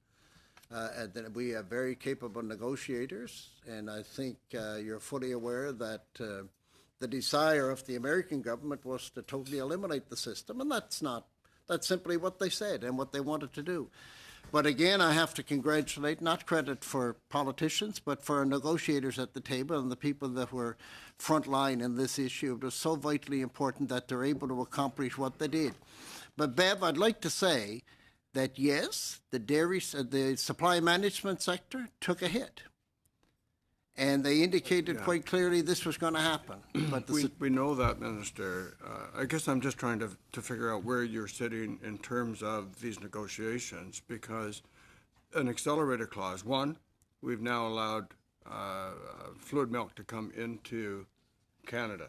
We have very capable negotiators, and I think you're fully aware that the desire of the American government was to totally eliminate the system, and that's simply what they said and what they wanted to do. But again, I have to congratulate, not credit for politicians, but for our negotiators at the table and the people that were frontline in this issue. It was so vitally important that they're able to accomplish what they did. But Bev, I'd like to say that yes, the supply management sector took a hit. And they indicated quite clearly this was going to happen. But We know that, Minister. I guess I'm just trying to figure out where you're sitting in terms of these negotiations, because an accelerator clause, one, we've now allowed fluid milk to come into Canada.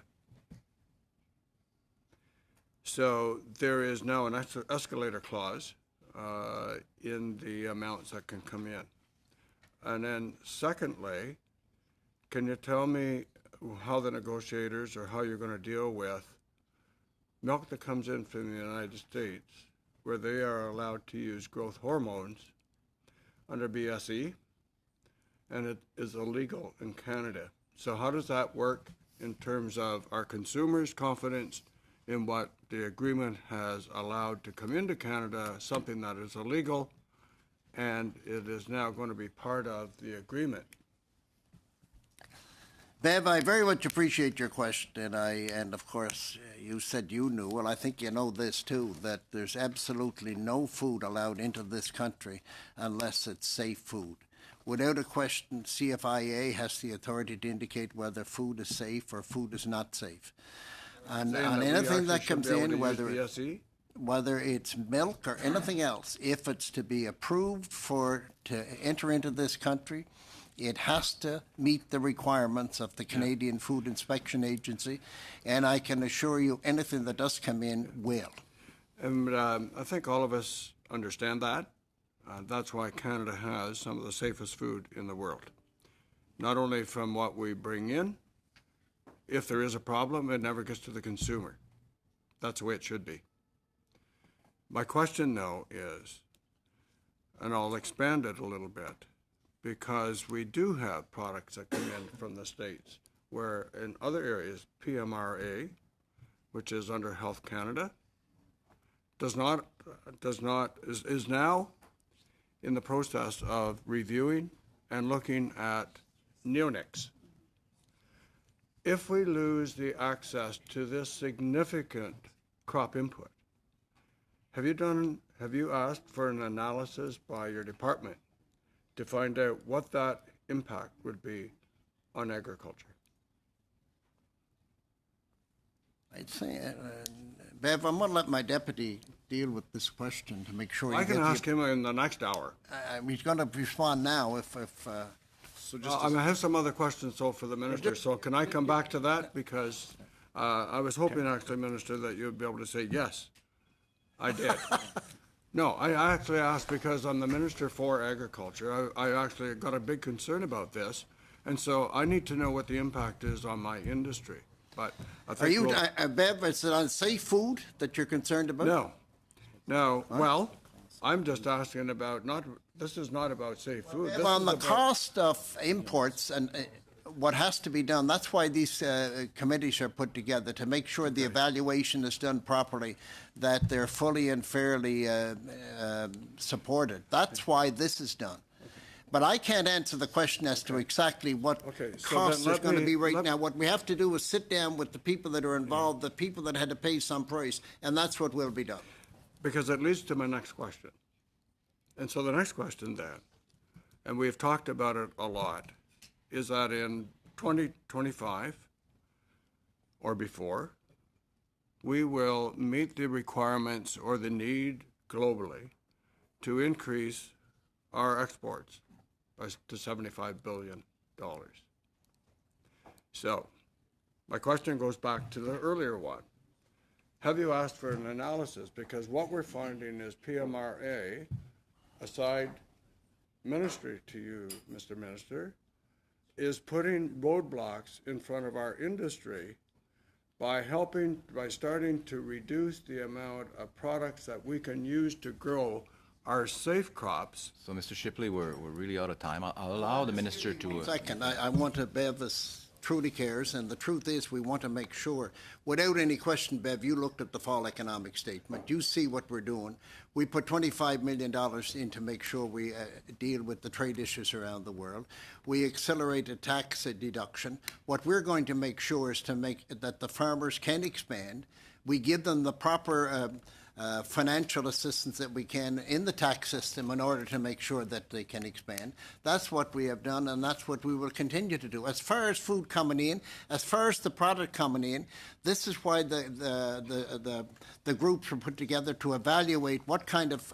So there is now an escalator clause in the amounts that can come in. And then secondly, can you tell me how the negotiators or how you're going to deal with milk that comes in from the United States where they are allowed to use growth hormones under BSE and it is illegal in Canada? So how does that work in terms of our consumers' confidence in what the agreement has allowed to come into Canada, something that is illegal, and it is now going to be part of the agreement? Bev, I very much appreciate your question, and of course, you said you knew. Well, I think you know this too, that there's absolutely no food allowed into this country unless it's safe food. Without a question, CFIA has the authority to indicate whether food is safe or food is not safe. And on anything that comes in, whether it's milk or anything else, if it's to be approved to enter into this country, it has to meet the requirements of the Canadian Food Inspection Agency, and I can assure you anything that does come in will. And I think all of us understand that. That's why Canada has some of the safest food in the world. Not only from what we bring in, if there is a problem, it never gets to the consumer. That's the way it should be. My question, though, is, and I'll expand it a little bit, because we do have products that come in from the States, where in other areas, PMRA, which is under Health Canada, is now in the process of reviewing and looking at neonics. If we lose the access to this significant crop input, have you asked for an analysis by your department to find out what that impact would be on agriculture? I'd say, Bev, I'm going to let my deputy deal with this question to make sure. I can ask him in the next hour. He's going to respond now if So I have some other questions, though, for the minister. So can I come back to that? Because I was hoping, actually, Minister, that you'd be able to say, yes, I did. No, I actually asked because I'm the Minister for Agriculture. I actually got a big concern about this. And so I need to know what the impact is on my industry. But I think Bev, is it on safe food that you're concerned about? No. Well, I'm just asking about this is not about safe food. Well, on the cost of imports and what has to be done, that's why these committees are put together, to make sure the evaluation is done properly, that they're fully and fairly supported. That's why this is done. But I can't answer the question as to exactly what costs there's going to be right now. What we have to do is sit down with the people that are involved, the people that had to pay some price, and that's what will be done. Because it leads to my next question. And so the next question then, and we've talked about it a lot, is that in 2025 or before, we will meet the requirements or the need globally to increase our exports to $75 billion. So my question goes back to the earlier one. Have you asked for an analysis? Because what we're finding is PMRA, a side ministry to you, Mr. Minister, is putting roadblocks in front of our industry by starting to reduce the amount of products that we can use to grow our safe crops. So, Mr. Shipley, we're really out of time. I'll allow the minister to... Second, I want to, Bev, this truly cares, and the truth is we want to make sure, without any question, Bev, you looked at the fall economic statement. You see what we're doing. We put $25 million in to make sure we deal with the trade issues around the world. We accelerated tax deduction. What we're going to make sure is to make that the farmers can expand. We give them the proper financial assistance that we can in the tax system in order to make sure that they can expand. That's what we have done, and that's what we will continue to do. As far as food coming in, as far as the product coming in, this is why the groups were put together to evaluate what kind of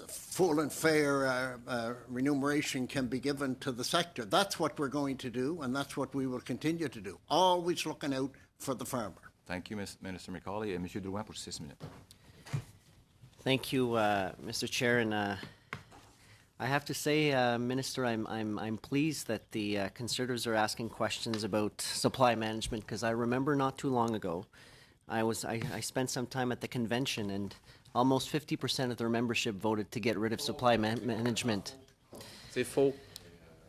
full and fair remuneration can be given to the sector. That's what we're going to do, and that's what we will continue to do, always looking out for the farmer. Thank you, Minister McCauley. Et Monsieur Drouin pour 6 minutes. Thank you, Mr. Chair, and I have to say, Minister, I'm pleased that the Conservatives are asking questions about supply management, because I remember not too long ago, I spent some time at the convention, and almost 50% of their membership voted to get rid of supply management. C'est faux.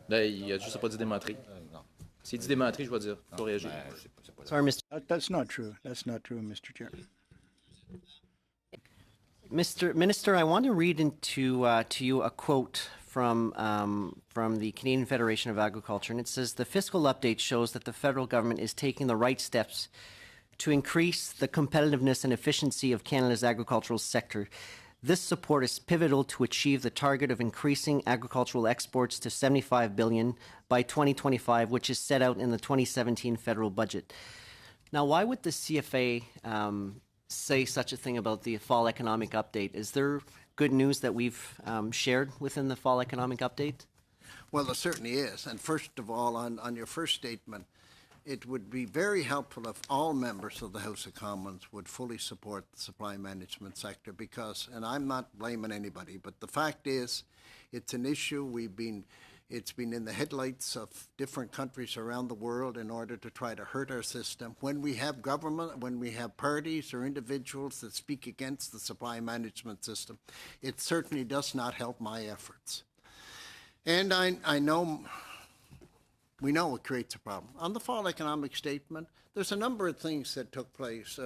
Là, il a juste pas dit démentir. S'il dit démentir, je vais dire. Faut réagir. Sorry, Mr. That's not true. That's not true, Mr. Chair. Minister, I want to read to you a quote from the Canadian Federation of Agriculture, and it says, "The fiscal update shows that the federal government is taking the right steps to increase the competitiveness and efficiency of Canada's agricultural sector. This support is pivotal to achieve the target of increasing agricultural exports to $75 billion by 2025, which is set out in the 2017 federal budget." Now, why would the CFA say such a thing about the fall economic update? Is there good news that we've shared within the fall economic update? Well, there certainly is. And first of all, on your first statement, it would be very helpful if all members of the House of Commons would fully support the supply management sector because, and I'm not blaming anybody, but the fact is, it's an issue it's been in the headlights of different countries around the world in order to try to hurt our system. When we have government, when we have parties or individuals that speak against the supply management system, it certainly does not help my efforts. And I know we know it creates a problem. On the fall economic statement, there's a number of things that took place.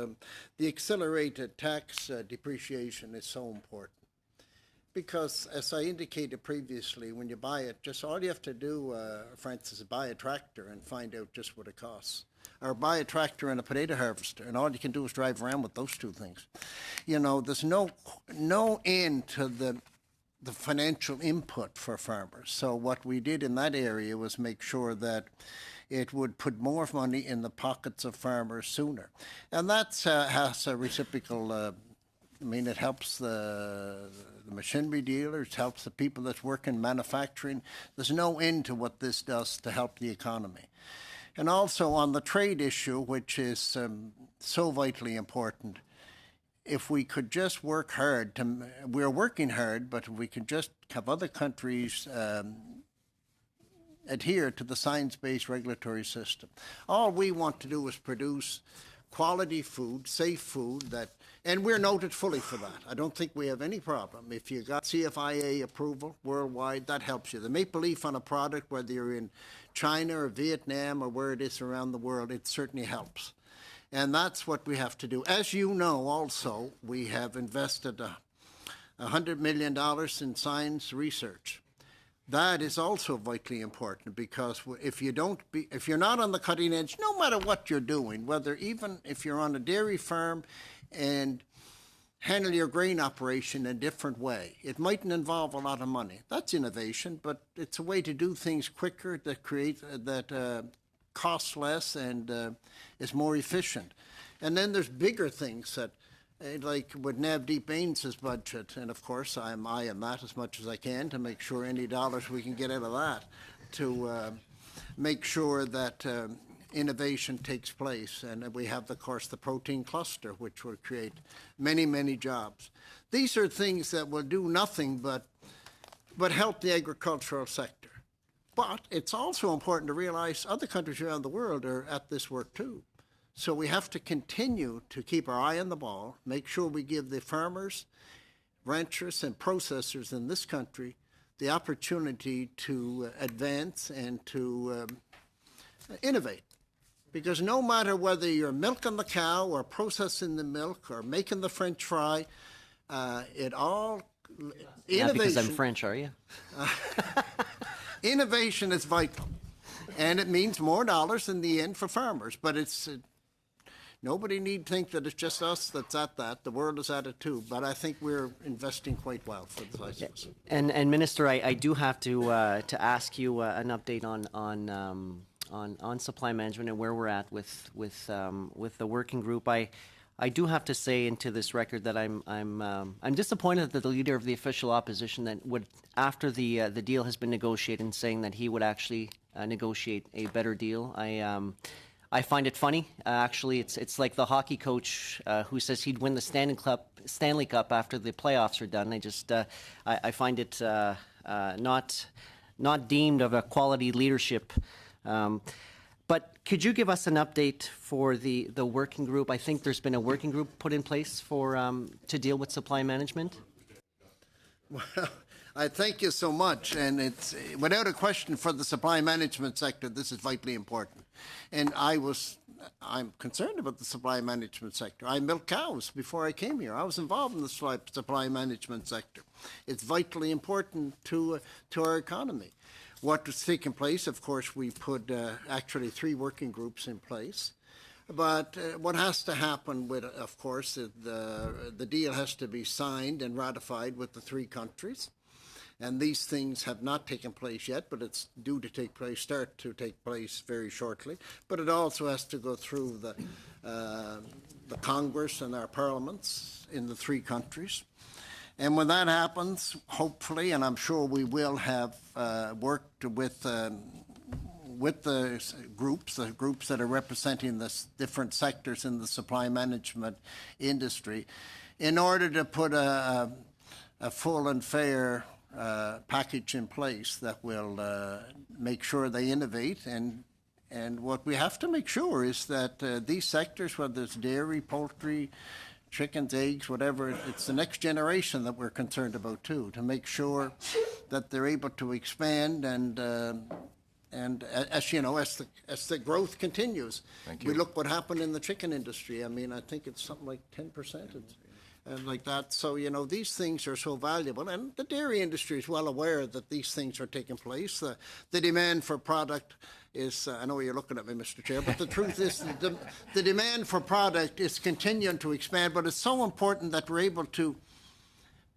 The accelerated tax depreciation is so important because, as I indicated previously, when you buy it, just all you have to do, Francis, is buy a tractor and find out just what it costs. Or buy a tractor and a potato harvester, and all you can do is drive around with those two things. You know, there's no end to the financial input for farmers. So what we did in that area was make sure that it would put more money in the pockets of farmers sooner. And that has a reciprocal, it helps the machinery dealers, helps the people that work in manufacturing. There's no end to what this does to help the economy. And also on the trade issue, which is so vitally important, if we could just work hard, we're working hard, but if we could just have other countries adhere to the science-based regulatory system. All we want to do is produce quality food, safe food, and we're noted fully for that. I don't think we have any problem. If you got CFIA approval worldwide, that helps you. The maple leaf on a product, whether you're in China or Vietnam or where it is around the world, it certainly helps. And that's what we have to do. As you know, also, we have invested $100 million in science research. That is also vitally important because if you're not on the cutting edge, no matter what you're doing, whether even if you're on a dairy farm and handle your grain operation in a different way, it mightn't involve a lot of money. That's innovation, but it's a way to do things quicker that costs less and is more efficient. And then there's bigger things that, like with Navdeep Bains' budget, and of course I am that as much as I can to make sure any dollars we can get out of that to make sure that innovation takes place. And we have, of course, the protein cluster, which will create many, many jobs. These are things that will do nothing but help the agricultural sector. But it's also important to realize other countries around the world are at this work too. So we have to continue to keep our eye on the ball, make sure we give the farmers, ranchers, and processors in this country the opportunity to advance and to innovate. Because no matter whether you're milking the cow or processing the milk or making the French fry, it all Not because I'm French, are you? Innovation is vital, and it means more dollars in the end for farmers. But it's nobody need think that it's just us that's at that. The world is at it too. But I think we're investing quite well for the license. And Minister, I do have to ask you an update on supply management and where we're at with the working group. I do have to say into this record that I'm disappointed that the leader of the official opposition that would, after the deal has been negotiated, and saying that he would actually negotiate a better deal. I find it funny. Actually, it's like the hockey coach who says he'd win the Stanley Cup after the playoffs are done. I find it not deemed of a quality leadership. But could you give us an update for the working group? I think there's been a working group put in place for to deal with supply management. Well, I thank you so much, and it's without a question for the supply management sector. This is vitally important, and I'm concerned about the supply management sector. I milked cows before I came here. I was involved in the supply management sector. It's vitally important to our economy. What is taking place, of course, we put actually 3 working groups in place. But what has to happen with, of course, the deal has to be signed and ratified with the 3 countries. And these things have not taken place yet, but it's due to start to take place very shortly. But it also has to go through the Congress and our parliaments in the 3 countries. And when that happens, hopefully, and I'm sure we will have worked with the groups that are representing the different sectors in the supply management industry, in order to put a full and fair package in place that will make sure they innovate. And what we have to make sure is that these sectors, whether it's dairy, poultry, chickens, eggs, whatever, it's the next generation that we're concerned about too, to make sure that they're able to expand and as you know, as the growth continues. Thank you. We look what happened in the chicken industry. I mean, I think it's something like 10%. And like that. So, you know, these things are so valuable. And the dairy industry is well aware that these things are taking place. The demand for product is, I know you're looking at me, Mr. Chair, but the truth is the demand for product is continuing to expand. But it's so important that we're able to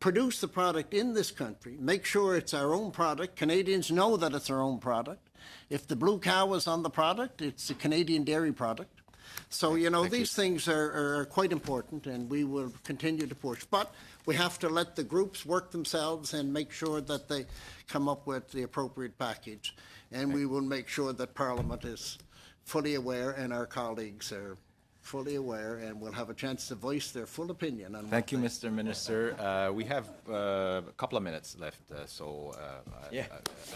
produce the product in this country, make sure it's our own product. Canadians know that it's our own product. If the blue cow is on the product, it's a Canadian dairy product. So, you know, these things are quite important, and we will continue to push. But we have to let the groups work themselves and make sure that they come up with the appropriate package. And we will make sure that Parliament is fully aware and our colleagues are fully aware and will have a chance to voice their full opinion on Thank you, Mr. Minister. We have a couple of minutes left, so I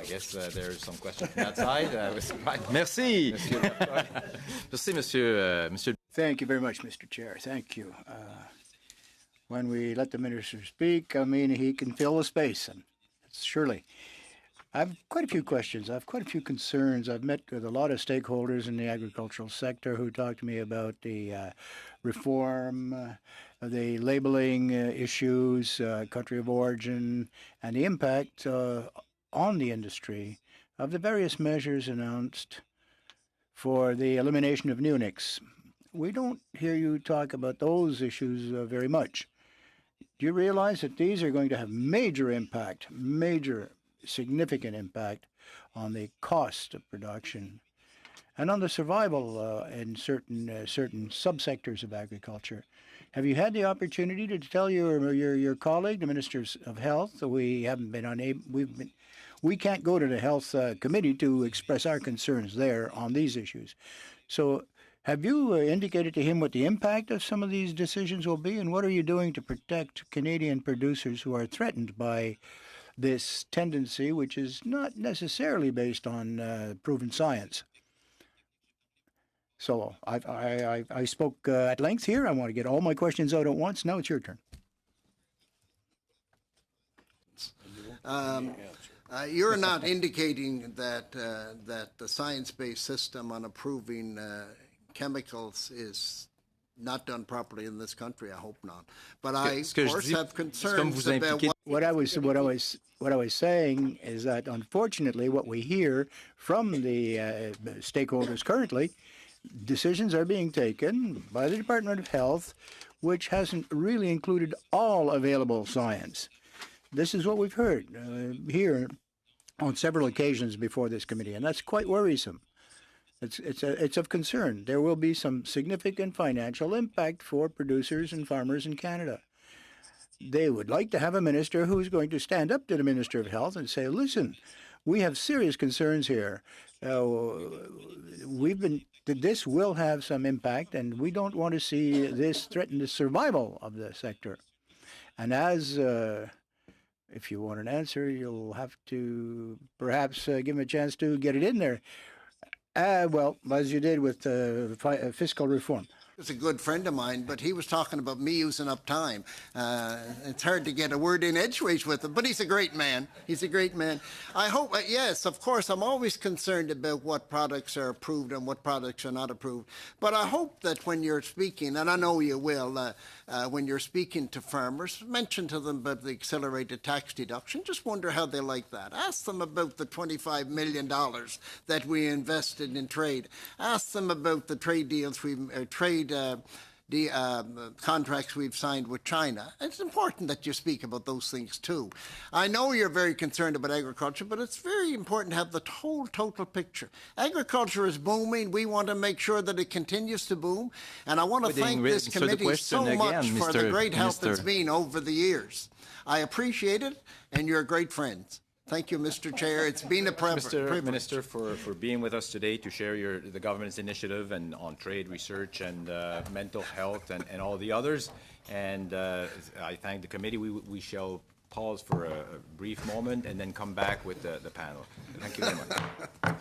guess there's some questions from that side. Merci. Merci, Monsieur. Thank you very much, Mr. Chair. Thank you. When we let the minister speak, I mean, he can fill the space, and surely. I have quite a few questions. I have quite a few concerns. I've met with a lot of stakeholders in the agricultural sector who talk to me about the reform, the labeling issues, country of origin, and the impact on the industry of the various measures announced for the elimination of neonics. We don't hear you talk about those issues very much. Do you realize that these are going to have major impact, significant impact on the cost of production and on the survival in certain subsectors of agriculture? Have you had the opportunity to tell your colleague, the Ministers of Health, that we haven't been unable, we can't go to the Health Committee to express our concerns there on these issues. So have you indicated to him what the impact of some of these decisions will be, and what are you doing to protect Canadian producers who are threatened by this tendency, which is not necessarily based on proven science? So I spoke at length here. I want to get all my questions out at once. Now it's your turn. You're not indicating that the science-based system on approving chemicals is not done properly in this country. I hope not. But I, of course, have concerns about what I was saying is that unfortunately, what we hear from the stakeholders currently, decisions are being taken by the Department of Health, which hasn't really included all available science. This is what we've heard here on several occasions before this committee, and that's quite worrisome. It's of concern. There will be some significant financial impact for producers and farmers in Canada. They would like to have a minister who's going to stand up to the Minister of Health and say, listen, we have serious concerns here. This will have some impact, and we don't want to see this threaten the survival of the sector. And as if you want an answer, you'll have to perhaps give him a chance to get it in there. Well, as you did with fiscal reform. He's a good friend of mine, but he was talking about me using up time. It's hard to get a word in edgeways with him, but he's a great man. He's a great man. I hope, yes, of course, I'm always concerned about what products are approved and what products are not approved. But I hope that when you're speaking, and I know you will, when you're speaking to farmers, mention to them about the accelerated tax deduction. Just wonder how they like that. Ask them about the $25 million that we invested in trade. Ask them about the trade deals contracts we've signed with China. It's important that you speak about those things too. I know you're very concerned about agriculture, but it's very important to have the whole total picture. Agriculture is booming. We want to make sure that it continues to boom. And I want to thank this committee so much for the great help it's been over the years. I appreciate it, and you're great friends. Thank you, Mr. Chair. It's been a privilege. Mr. Minister, for being with us today to share the government's initiative and on trade research and mental health and all the others. And I thank the committee. We shall pause for a brief moment and then come back with the panel. Thank you very much.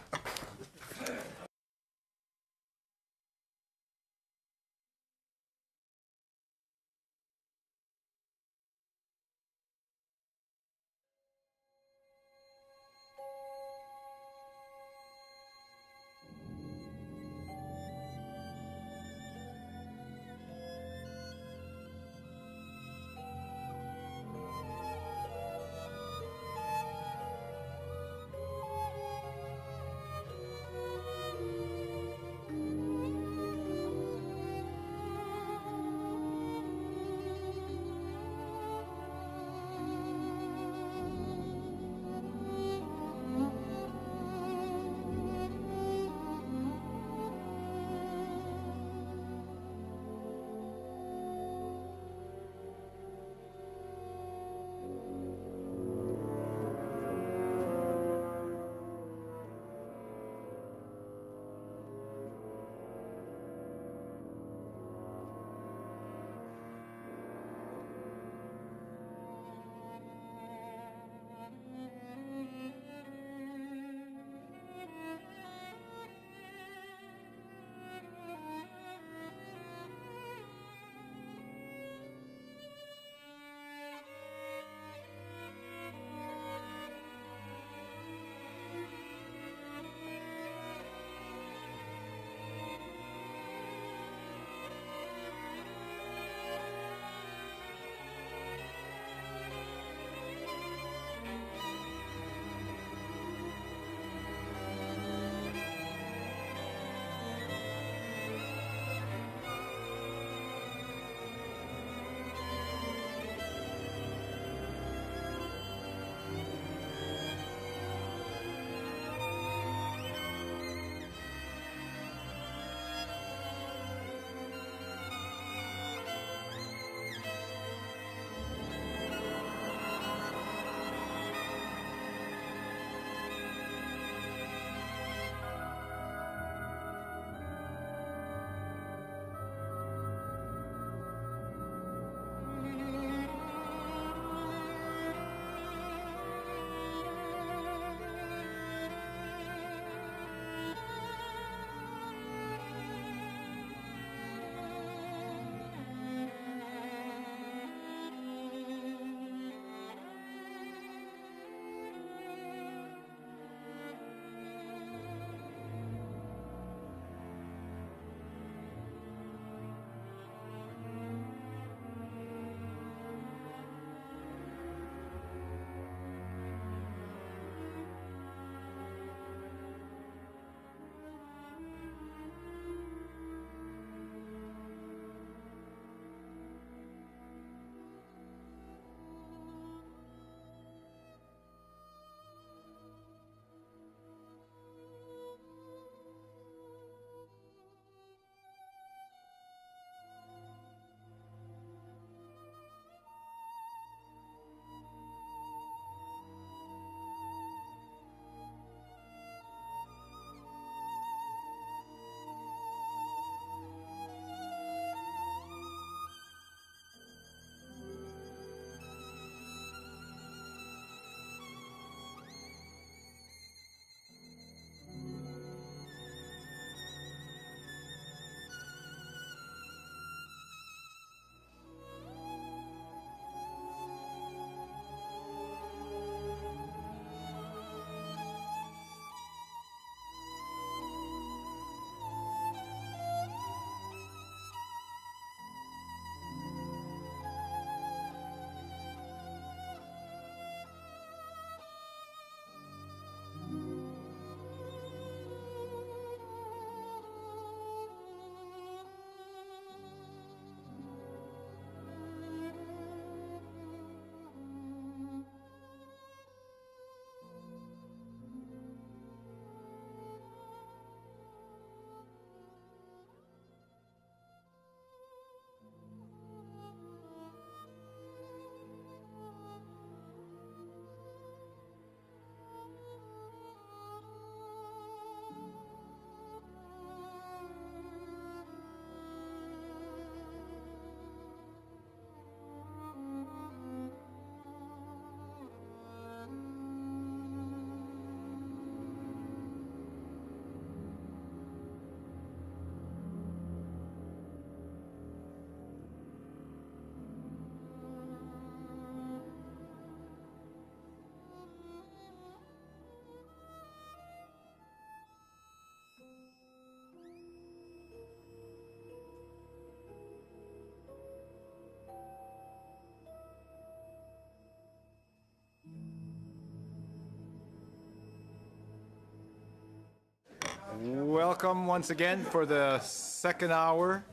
welcome once again for the second hour.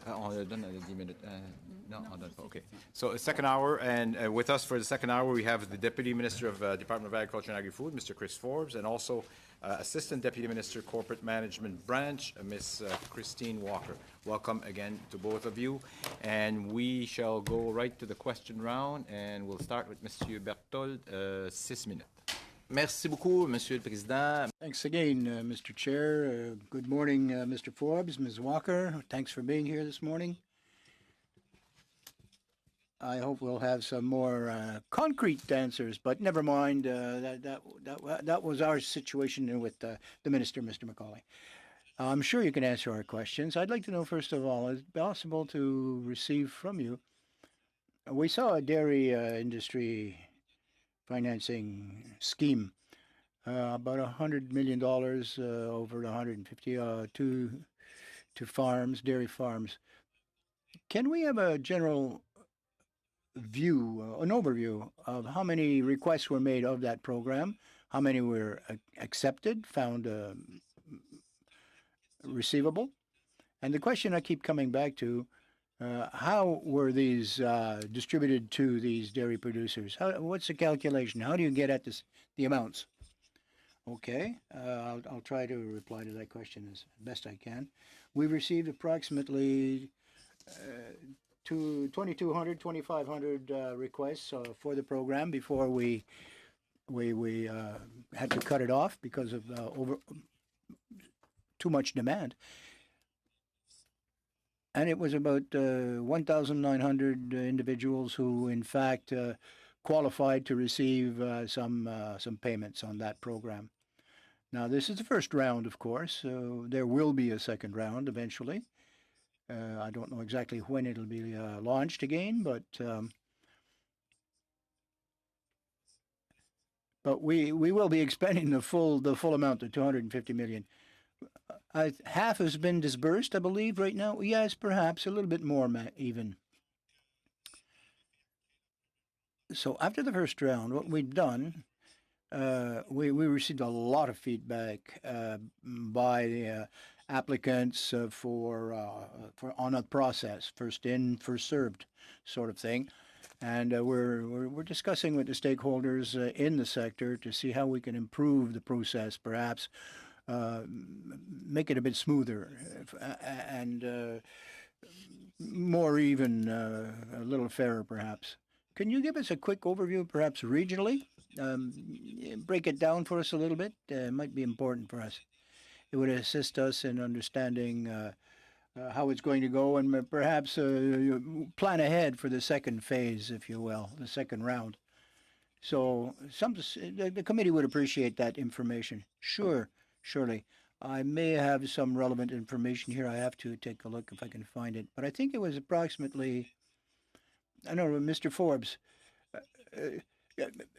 On a 10 minutes. No, on the, okay. So second hour, and with us for the second hour, we have the Deputy Minister of Department of Agriculture and Agri-Food, Mr. Chris Forbes, and also Assistant Deputy Minister, Corporate Management Branch, Ms. Christine Walker. Welcome again to both of you, and we shall go right to the question round, and we'll start with Mr. Berthold, 6 minutes. Merci beaucoup, Monsieur le Président. Thanks again, Mr. Chair. Good morning, Mr. Forbes, Ms. Walker. Thanks for being here this morning. I hope we'll have some more concrete answers, but never mind. That was our situation with the Minister, Mr. Macaulay. I'm sure you can answer our questions. I'd like to know, first of all, is it possible to receive from you? We saw a dairy industry financing scheme, about $100 million over 150 to farms, dairy farms. Can we have a general view, an overview of how many requests were made of that program, how many were accepted, found receivable? And the question I keep coming back to, how were these distributed to these dairy producers? What's the calculation? How do you get at the amounts? Okay, I'll try to reply to that question as best I can. We received approximately 2,200, 2,500 requests for the program before we had to cut it off because of too much demand. And it was about 1,900 individuals who, in fact, qualified to receive some payments on that program. Now, this is the first round, of course, so there will be a second round eventually. I don't know exactly when it'll be launched again, but we will be expending the full amount of $250 million. Half has been disbursed, I believe, right now. Yes, perhaps a little bit more, even. So after the first round, what we've done, we received a lot of feedback by the applicants on a process, first in, first served sort of thing. And we're discussing with the stakeholders in the sector to see how we can improve the process, perhaps make it a bit smoother and more even, a little fairer, perhaps. Can you give us a quick overview, perhaps regionally? Break it down for us a little bit. It might be important for us. It would assist us in understanding how it's going to go and perhaps plan ahead for the second phase, if you will, the second round. So the committee would appreciate that information. Sure. Surely. I may have some relevant information here. I have to take a look if I can find it. But I think it was approximately, I don't know, Mr. Forbes,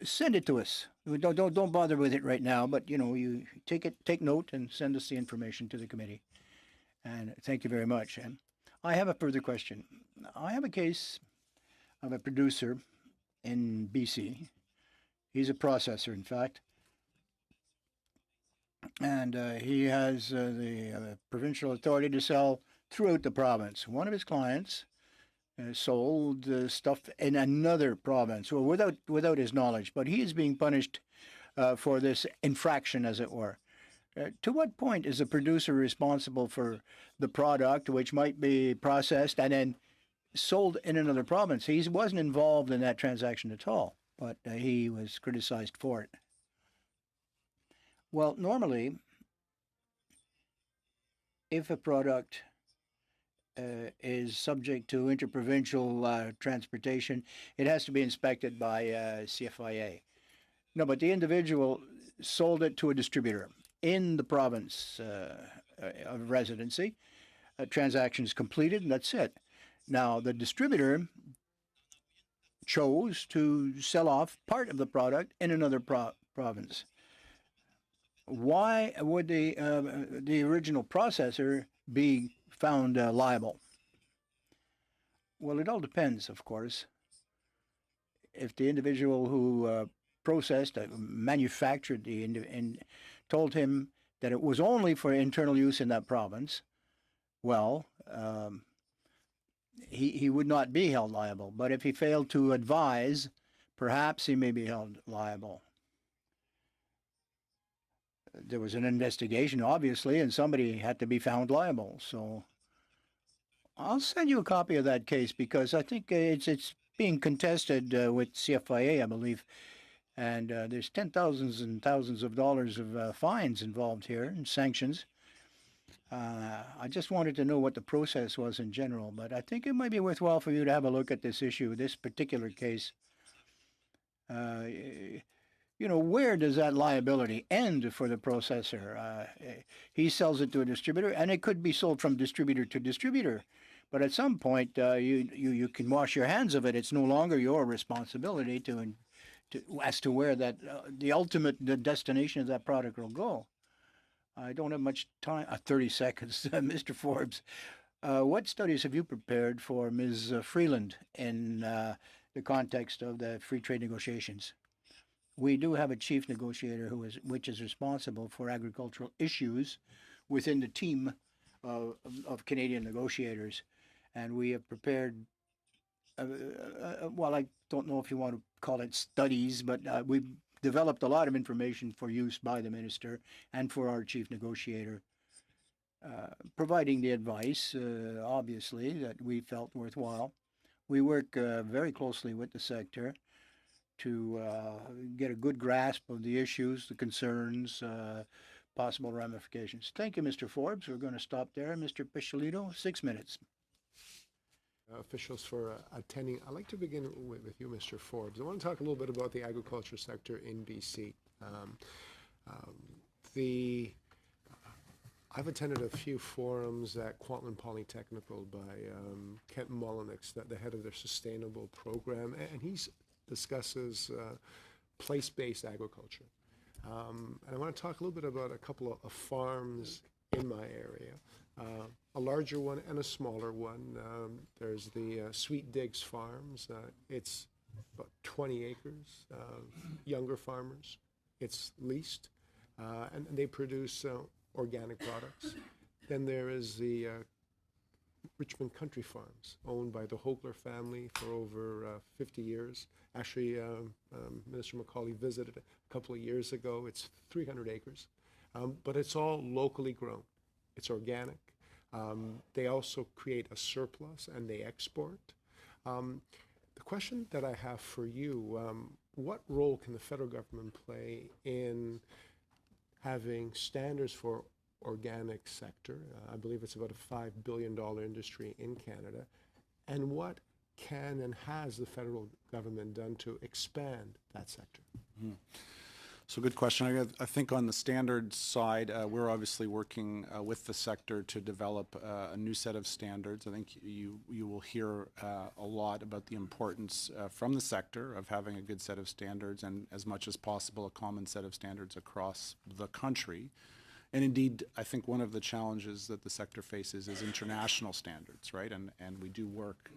send it to us. Don't bother with it right now, but, you take note and send us the information to the committee. And thank you very much. And I have a further question. I have a case of a producer in BC. He's a processor, in fact. And he has the provincial authority to sell throughout the province. One of his clients sold stuff in another province, well, without his knowledge, but he is being punished for this infraction, as it were. To what point is the producer responsible for the product, which might be processed and then sold in another province? He wasn't involved in that transaction at all, but he was criticized for it. Well, normally, if a product is subject to interprovincial transportation, it has to be inspected by CFIA. No, but the individual sold it to a distributor in the province of residency. A transaction is completed, and that's it. Now, the distributor chose to sell off part of the product in another province. Why would the original processor be found liable? Well, it all depends, of course. If the individual who processed, manufactured and told him that it was only for internal use in that province, well, he would not be held liable. But if he failed to advise, perhaps he may be held liable. There was an investigation, obviously, and somebody had to be found liable. So I'll send you a copy of that case because I think it's being contested with CFIA, I believe. And there's thousands and thousands of dollars of fines involved here and sanctions. I just wanted to know what the process was in general, but I think it might be worthwhile for you to have a look at this issue, this particular case. You know, where does that liability end for the processor? He sells it to a distributor, and it could be sold from distributor to distributor. But at some point, you can wash your hands of it. It's no longer your responsibility as to where that the ultimate destination of that product will go. I don't have much time. 30 seconds, Mr. Forbes. What studies have you prepared for Ms. Freeland in the context of the free trade negotiations? We do have a chief negotiator which is responsible for agricultural issues within the team of Canadian negotiators, and we have prepared. Well, I don't know if you want to call it studies, but we've developed a lot of information for use by the minister and for our chief negotiator, providing the advice, obviously, that we felt worthwhile. We work very closely with the sector to get a good grasp of the issues, the concerns, possible ramifications. Thank you, Mr. Forbes. We're going to stop there. Mr. Picciolito, 6 minutes. Officials for attending. I'd like to begin with you, Mr. Forbes. I want to talk a little bit about the agriculture sector in BC. I've attended a few forums at Kwantlen Polytechnical by Kent Mullenix, the head of their sustainable program, and he discusses place-based agriculture. And I want to talk a little bit about a couple of farms in my area. A larger one and a smaller one. There's the Sweet Digs Farms. It's about 20 acres, younger farmers. It's leased, and they produce organic products. Then there is the Richmond Country Farms, owned by the Hogler family for over 50 years. Actually, Minister McCauley visited it a couple of years ago. It's 300 acres, but it's all locally grown. It's organic. They also create a surplus and they export. The question that I have for you, what role can the federal government play in having standards for organic sector? I believe it's about a $5 billion industry in Canada. And what can and has the federal government done to expand that sector? Mm-hmm. So good question. I think on the standards side, we're obviously working with the sector to develop a new set of standards. I think you will hear a lot about the importance from the sector of having a good set of standards and as much as possible a common set of standards across the country. And indeed, I think one of the challenges that the sector faces is international standards, right? And we do work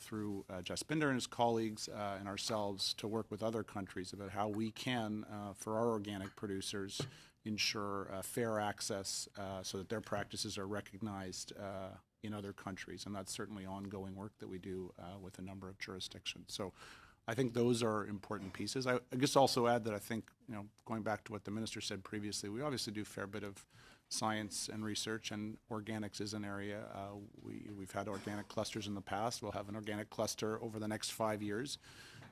through Jaspinder and his colleagues and ourselves to work with other countries about how we can, for our organic producers, ensure fair access so that their practices are recognized in other countries. And that's certainly ongoing work that we do with a number of jurisdictions. So I think those are important pieces. I guess also add that I think, going back to what the minister said previously, we obviously do a fair bit of science and research, and organics is an area. We've had organic clusters in the past. We'll have an organic cluster over the next 5 years.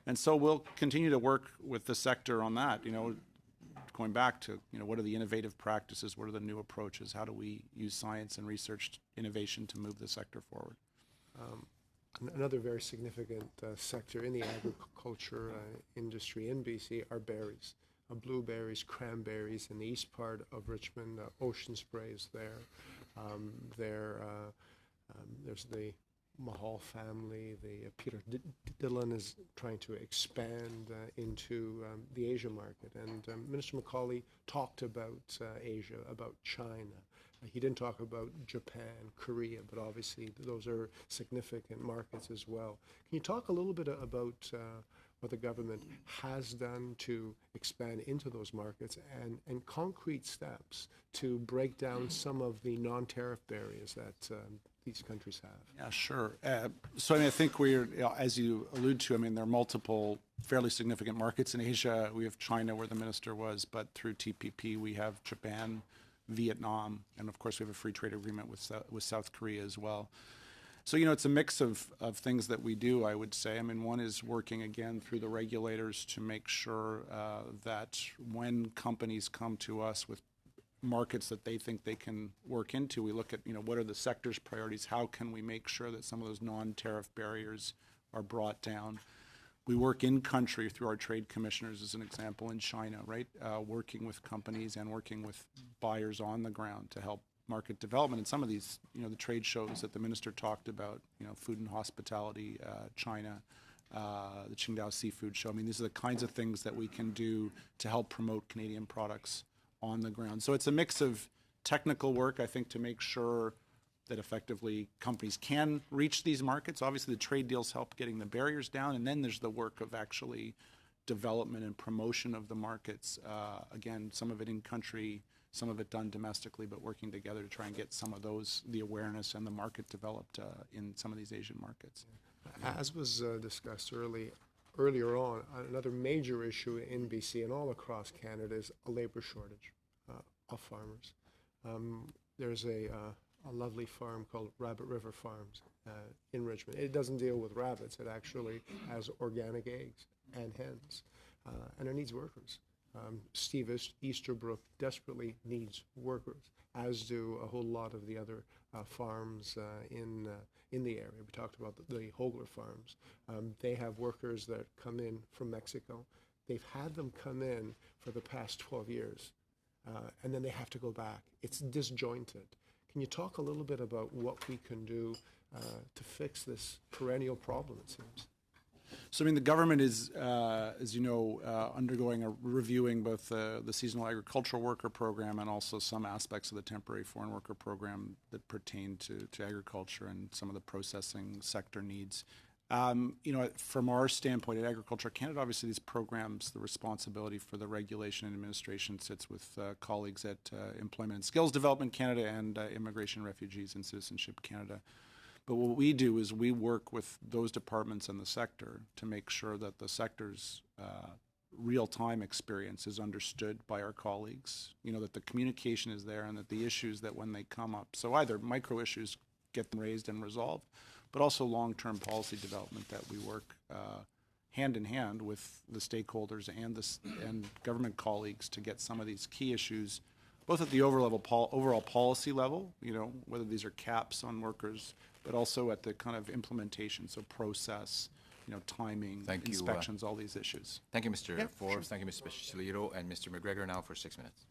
And so we'll continue to work with the sector on that, going back to, what are the innovative practices? What are the new approaches? How do we use science and research innovation to move the sector forward? Another very significant sector in the agriculture industry in BC are berries. Blueberries, cranberries in the east part of Richmond, Ocean Spray is there. There's the Mahal family. Peter Dillon is trying to expand into the Asia market. And Minister McCauley talked about Asia, about China. He didn't talk about Japan, Korea, but obviously those are significant markets as well. Can you talk a little bit about what the government has done to expand into those markets and concrete steps to break down some of the non-tariff barriers that these countries have. Yeah, sure. So I mean, I think we're, as you allude to, I mean, there are multiple fairly significant markets in Asia. We have China, where the minister was, but through TPP, we have Japan, Vietnam, and of course, we have a free trade agreement with South Korea as well. So, it's a mix of things that we do, I would say. I mean, one is working, again, through the regulators to make sure that when companies come to us with markets that they think they can work into, we look at, what are the sector's priorities? How can we make sure that some of those non-tariff barriers are brought down? We work in country through our trade commissioners, as an example, in China, right? Working with companies and working with buyers on the ground to help market development. And some of these, the trade shows that the minister talked about, food and hospitality, China, the Qingdao Seafood Show. I mean, these are the kinds of things that we can do to help promote Canadian products on the ground. So it's a mix of technical work, I think, to make sure that effectively companies can reach these markets. Obviously, the trade deals help getting the barriers down, and then there's the work of actually development and promotion of the markets. Again, some of it in country, some of it done domestically, but working together to try and get some of those, the awareness and the market developed in some of these Asian markets. As was discussed earlier on, another major issue in BC and all across Canada is a labor shortage of farmers. There's a lovely farm called Rabbit River Farms in Richmond. It doesn't deal with rabbits. It actually has organic eggs and hens, and it needs workers. Steve Easterbrook desperately needs workers, as do a whole lot of the other farms in the area. We talked about the Hogler farms. They have workers that come in from Mexico. They've had them come in for the past 12 years, and then they have to go back. It's disjointed. Can you talk a little bit about what we can do to fix this perennial problem, it seems? So, I mean, the government is, as you know, reviewing both the seasonal agricultural worker program and also some aspects of the temporary foreign worker program that pertain to agriculture and some of the processing sector needs. From our standpoint at Agriculture Canada, obviously these programs, the responsibility for the regulation and administration sits with colleagues at Employment and Skills Development Canada and Immigration, Refugees and Citizenship Canada. But what we do is we work with those departments in the sector to make sure that the sector's real-time experience is understood by our colleagues, that the communication is there and that the issues that when they come up, so either micro issues get them raised and resolved, but also long-term policy development that we work hand in hand with the stakeholders and government colleagues to get some of these key issues, both at the overall policy level, whether these are caps on workers, but also at the kind of implementation, so process, timing, inspections, all these issues. Thank you, Mr. Forbes. Thank you, Mr. Chilito, and Mr. McGregor now for 6 minutes.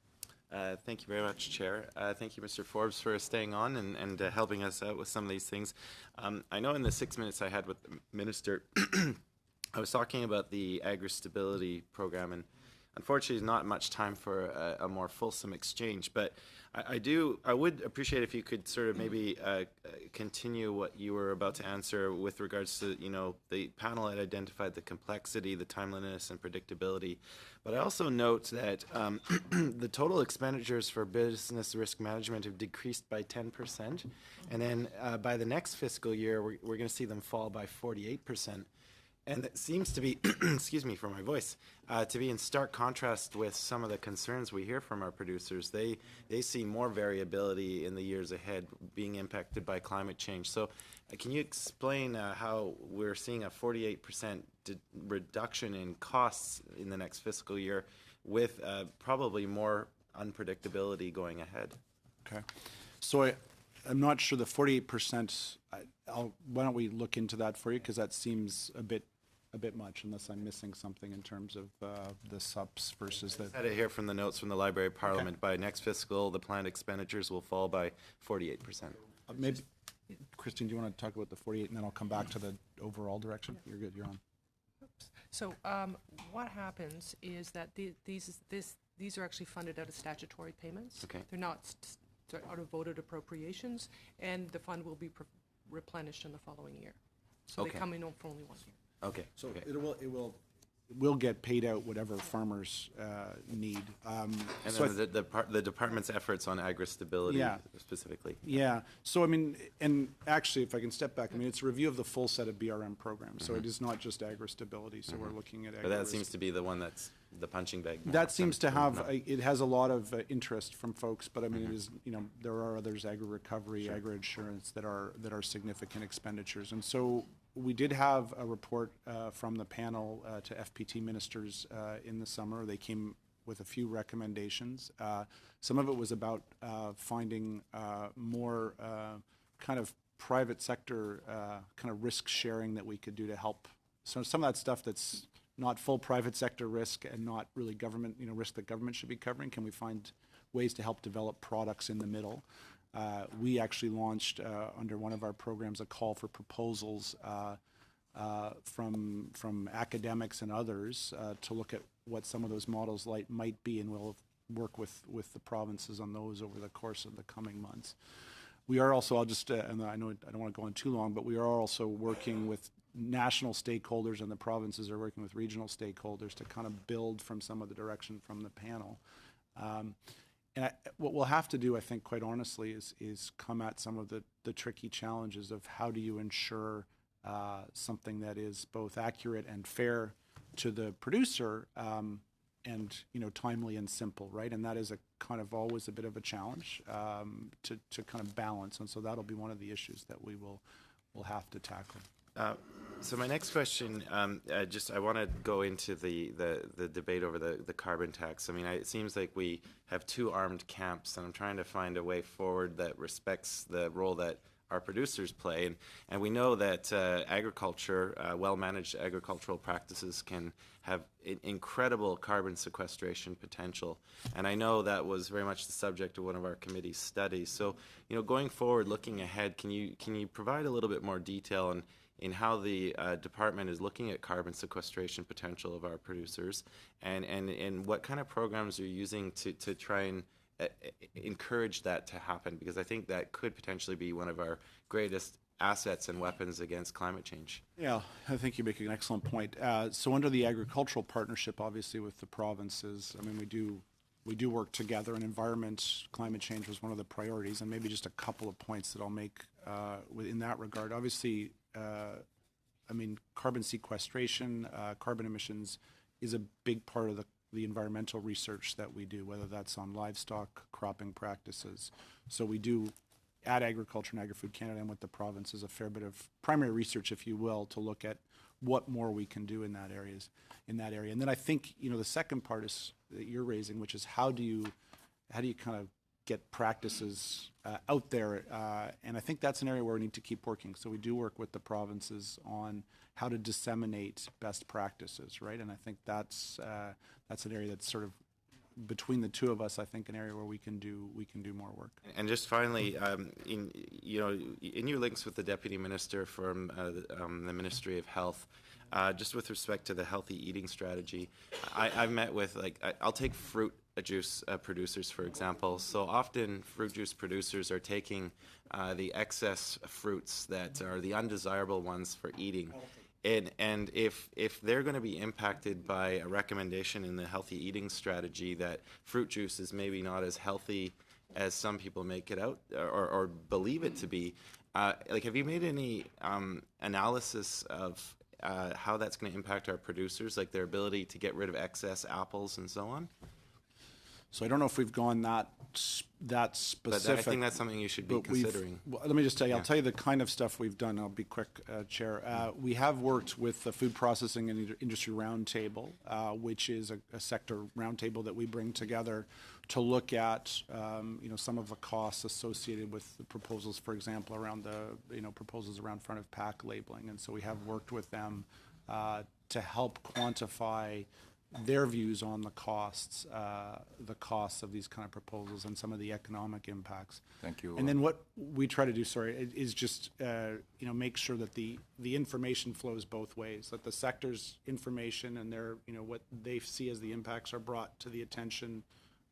Thank you very much, Chair. Thank you, Mr. Forbes, for staying on and helping us out with some of these things. I know in the 6 minutes I had with the Minister, I was talking about the agri-stability program, and unfortunately not much time for a more fulsome exchange, but I would appreciate if you could sort of maybe continue what you were about to answer with regards to, the panel had identified the complexity, the timeliness, and predictability. But I also note that the total expenditures for business risk management have decreased by 10%. And then by the next fiscal year, we're going to see them fall by 48%. And it seems to be, excuse me for my voice, to be in stark contrast with some of the concerns we hear from our producers. They see more variability in the years ahead being impacted by climate change. So can you explain how we're seeing a 48% reduction in costs in the next fiscal year with probably more unpredictability going ahead? Okay. So I'm not sure the 48%, why don't we look into that for you, because that seems a bit much, unless I'm missing something in terms of the subs versus the... I had it here from the notes from the Library of Parliament. Okay. By next fiscal, the planned expenditures will fall by 48%. Maybe, Christine, do you want to talk about the 48, and then I'll come back to the overall direction? You're good, you're on. So what happens is that these are actually funded out of statutory payments. Okay. They're not out of voted appropriations, and the fund will be replenished in the following year. So okay. They come in for only 1 year. Okay. So okay. it will we'll get paid out whatever farmers need. And so then the department's efforts on agri-stability Yeah. specifically. Yeah. So, I mean, and actually, if I can step back, I mean, it's a review of the full set of BRM programs. So it is not just agri-stability. So we're looking at But that agri-risk. seems to be the one that's the punching bag. That seems to have, it has a lot of interest from folks, but I mean, it is, you know, there are others, agri-recovery, agri-insurance, that are significant expenditures. And so we did have a report from the panel to FPT ministers in the summer. They came with a few recommendations. Some of it was about finding more kind of private sector kind of risk sharing that we could do to help. So some of that stuff that's not full private sector risk and not really government, you know, risk that government should be covering. Can we find ways to help develop products in the middle? We actually launched under one of our programs a call for proposals from academics and others to look at what some of those models might be, and we'll work with the provinces on those over the course of the coming months. We are also, I'll just, and I know I don't want to go on too long, but we are also working with national stakeholders, and the provinces are working with regional stakeholders to kind of build from some of the direction from the panel. And what we'll have to do, I think, quite honestly, is come at some of the tricky challenges of how do you ensure something that is both accurate and fair to the producer, and, you know, timely and simple, right? And that is a kind of always a bit of a challenge to kind of balance. And so that'll be one of the issues that we'll have to tackle. So my next question, I want to go into the debate over the carbon tax. I mean, it seems like we have two armed camps, and I'm trying to find a way forward that respects the role that our producers play. And we know that agriculture, well-managed agricultural practices can have incredible carbon sequestration potential. And I know that was very much the subject of one of our committee's studies. So, you know, going forward, looking ahead, can you provide a little bit more detail in how the department is looking at carbon sequestration potential of our producers, and what kind of programs are you using to try and encourage that to happen? Because I think that could potentially be one of our greatest assets and weapons against climate change. Yeah, I think you make an excellent point. So under the agricultural partnership, obviously with the provinces, I mean, we do work together, and environment, climate change was one of the priorities, and maybe just a couple of points that I'll make in that regard. Obviously, I mean, carbon sequestration, carbon emissions is a big part of the environmental research that we do, whether that's on livestock, cropping practices. So we do, at Agriculture and Agri-Food Canada and with the provinces, a fair bit of primary research, if you will, to look at what more we can do in that area. And then I think, you know, the second part is that you're raising, which is how do you kind of get practices out there, and I think that's an area where we need to keep working. So we do work with the provinces on how to disseminate best practices, right? And I think that's an area that's sort of between the two of us, I think, an area where we can do more work. And just finally, in your links with the deputy minister from the Ministry of Health, just with respect to the healthy eating strategy, I've met with, I'll take fruit juice producers, for example. So often fruit juice producers are taking the excess fruits that are the undesirable ones for eating. And if they're going to be impacted by a recommendation in the healthy eating strategy that fruit juice is maybe not as healthy as some people make it out or believe it to be, have you made any analysis of how that's going to impact our producers, like their ability to get rid of excess apples and so on? So I don't know if we've gone that specific. But I think that's something you should be considering. Well, let me just tell you, I'll tell you the kind of stuff we've done. I'll be quick, Chair. We have worked with the Food Processing and Industry Roundtable, which is a sector roundtable that we bring together to look at, some of the costs associated with the proposals, for example, around proposals around front of pack labeling. And so we have worked with them to help quantify their views on the costs of these kind of proposals and some of the economic impacts. Thank you. And then what we try to do, is just make sure that the information flows both ways, that the sector's information and their what they see as the impacts are brought to the attention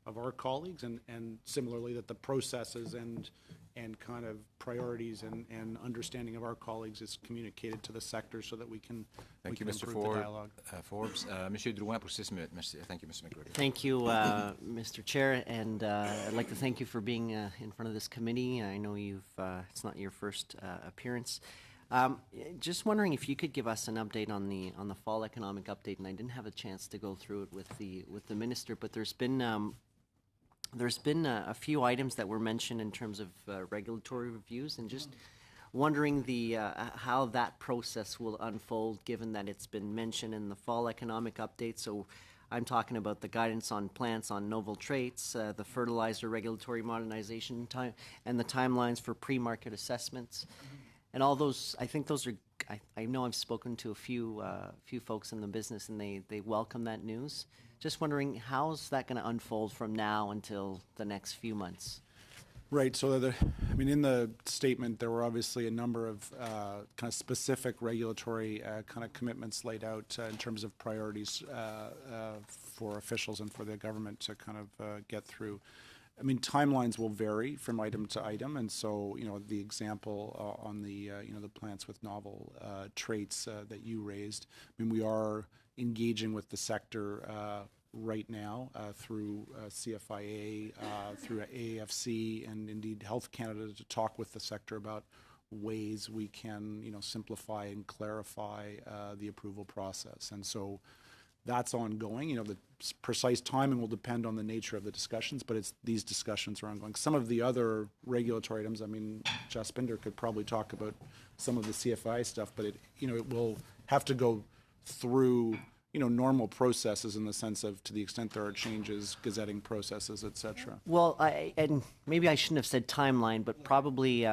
of our colleagues, and similarly that the processes and and kind of priorities and understanding of our colleagues is communicated to the sector so that we can Thank you, Mr. improve the dialogue. Forbes. Monsieur Drouin pour 6 minutes. Merci. Thank you, Mr. McGregor. Thank you, Mr. Chair, and I'd like to thank you for being in front of this committee. I know it's not your first appearance. Just wondering if you could give us an update on the fall economic update, and I didn't have a chance to go through it with the minister, but there's been a few items that were mentioned in terms of regulatory reviews, and just wondering how that process will unfold, given that it's been mentioned in the fall economic update. So I'm talking about the guidance on plants on novel traits, the fertilizer regulatory modernization time, and the timelines for pre-market assessments. And all those, I think those are, I know I've spoken to a few folks in the business, and they welcome that news. Just wondering, how's that going to unfold from now until the next few months? Right. So, in the statement, there were obviously a number of kind of specific regulatory kind of commitments laid out in terms of priorities for officials and for the government to kind of get through. Timelines will vary from item to item, and so, the example on the, the plants with novel traits that you raised, we are engaging with the sector right now through CFIA, through AFC, and indeed Health Canada to talk with the sector about ways we can, simplify and clarify the approval process. And so that's ongoing. The precise timing will depend on the nature of the discussions, but these discussions are ongoing. Some of the other regulatory items, Jaspinder could probably talk about some of the CFI stuff, but it will have to go through normal processes in the sense of, to the extent there are changes, gazetting processes, et cetera. Well, and maybe I shouldn't have said timeline, but probably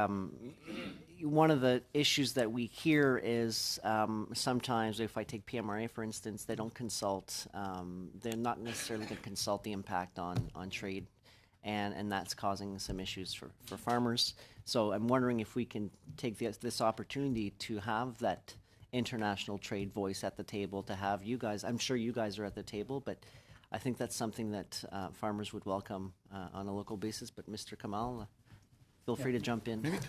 one of the issues that we hear is sometimes, if I take PMRA for instance, they don't consult, they're not necessarily going to consult the impact on trade, and that's causing some issues for farmers. So I'm wondering if we can take this opportunity to have that international trade voice at the table, to have you guys, I'm sure you guys are at the table, but I think that's something that farmers would welcome on a local basis. But Mr. Kamal, feel free to jump in. Maybe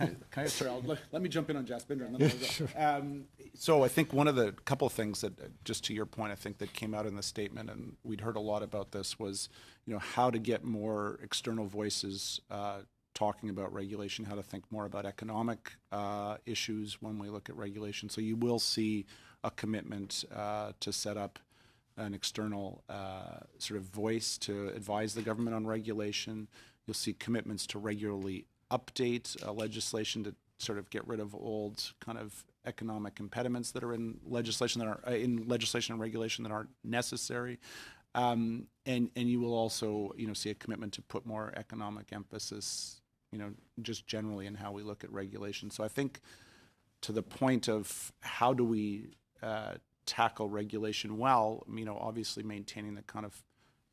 let me jump in on Jaspinder. And then I'll go. So I think one of the couple of things that, just to your point, I think that came out in the statement, and we'd heard a lot about this, was how to get more external voices talking about regulation, how to think more about economic issues when we look at regulation. So you will see a commitment to set up an external sort of voice to advise the government on regulation. You'll see commitments to regularly update legislation to sort of get rid of old kind of economic impediments that are in legislation and regulation that aren't necessary. And you will also see a commitment to put more economic emphasis just generally in how we look at regulation. So I think, to the point of how do we tackle regulation well, obviously maintaining the kind of,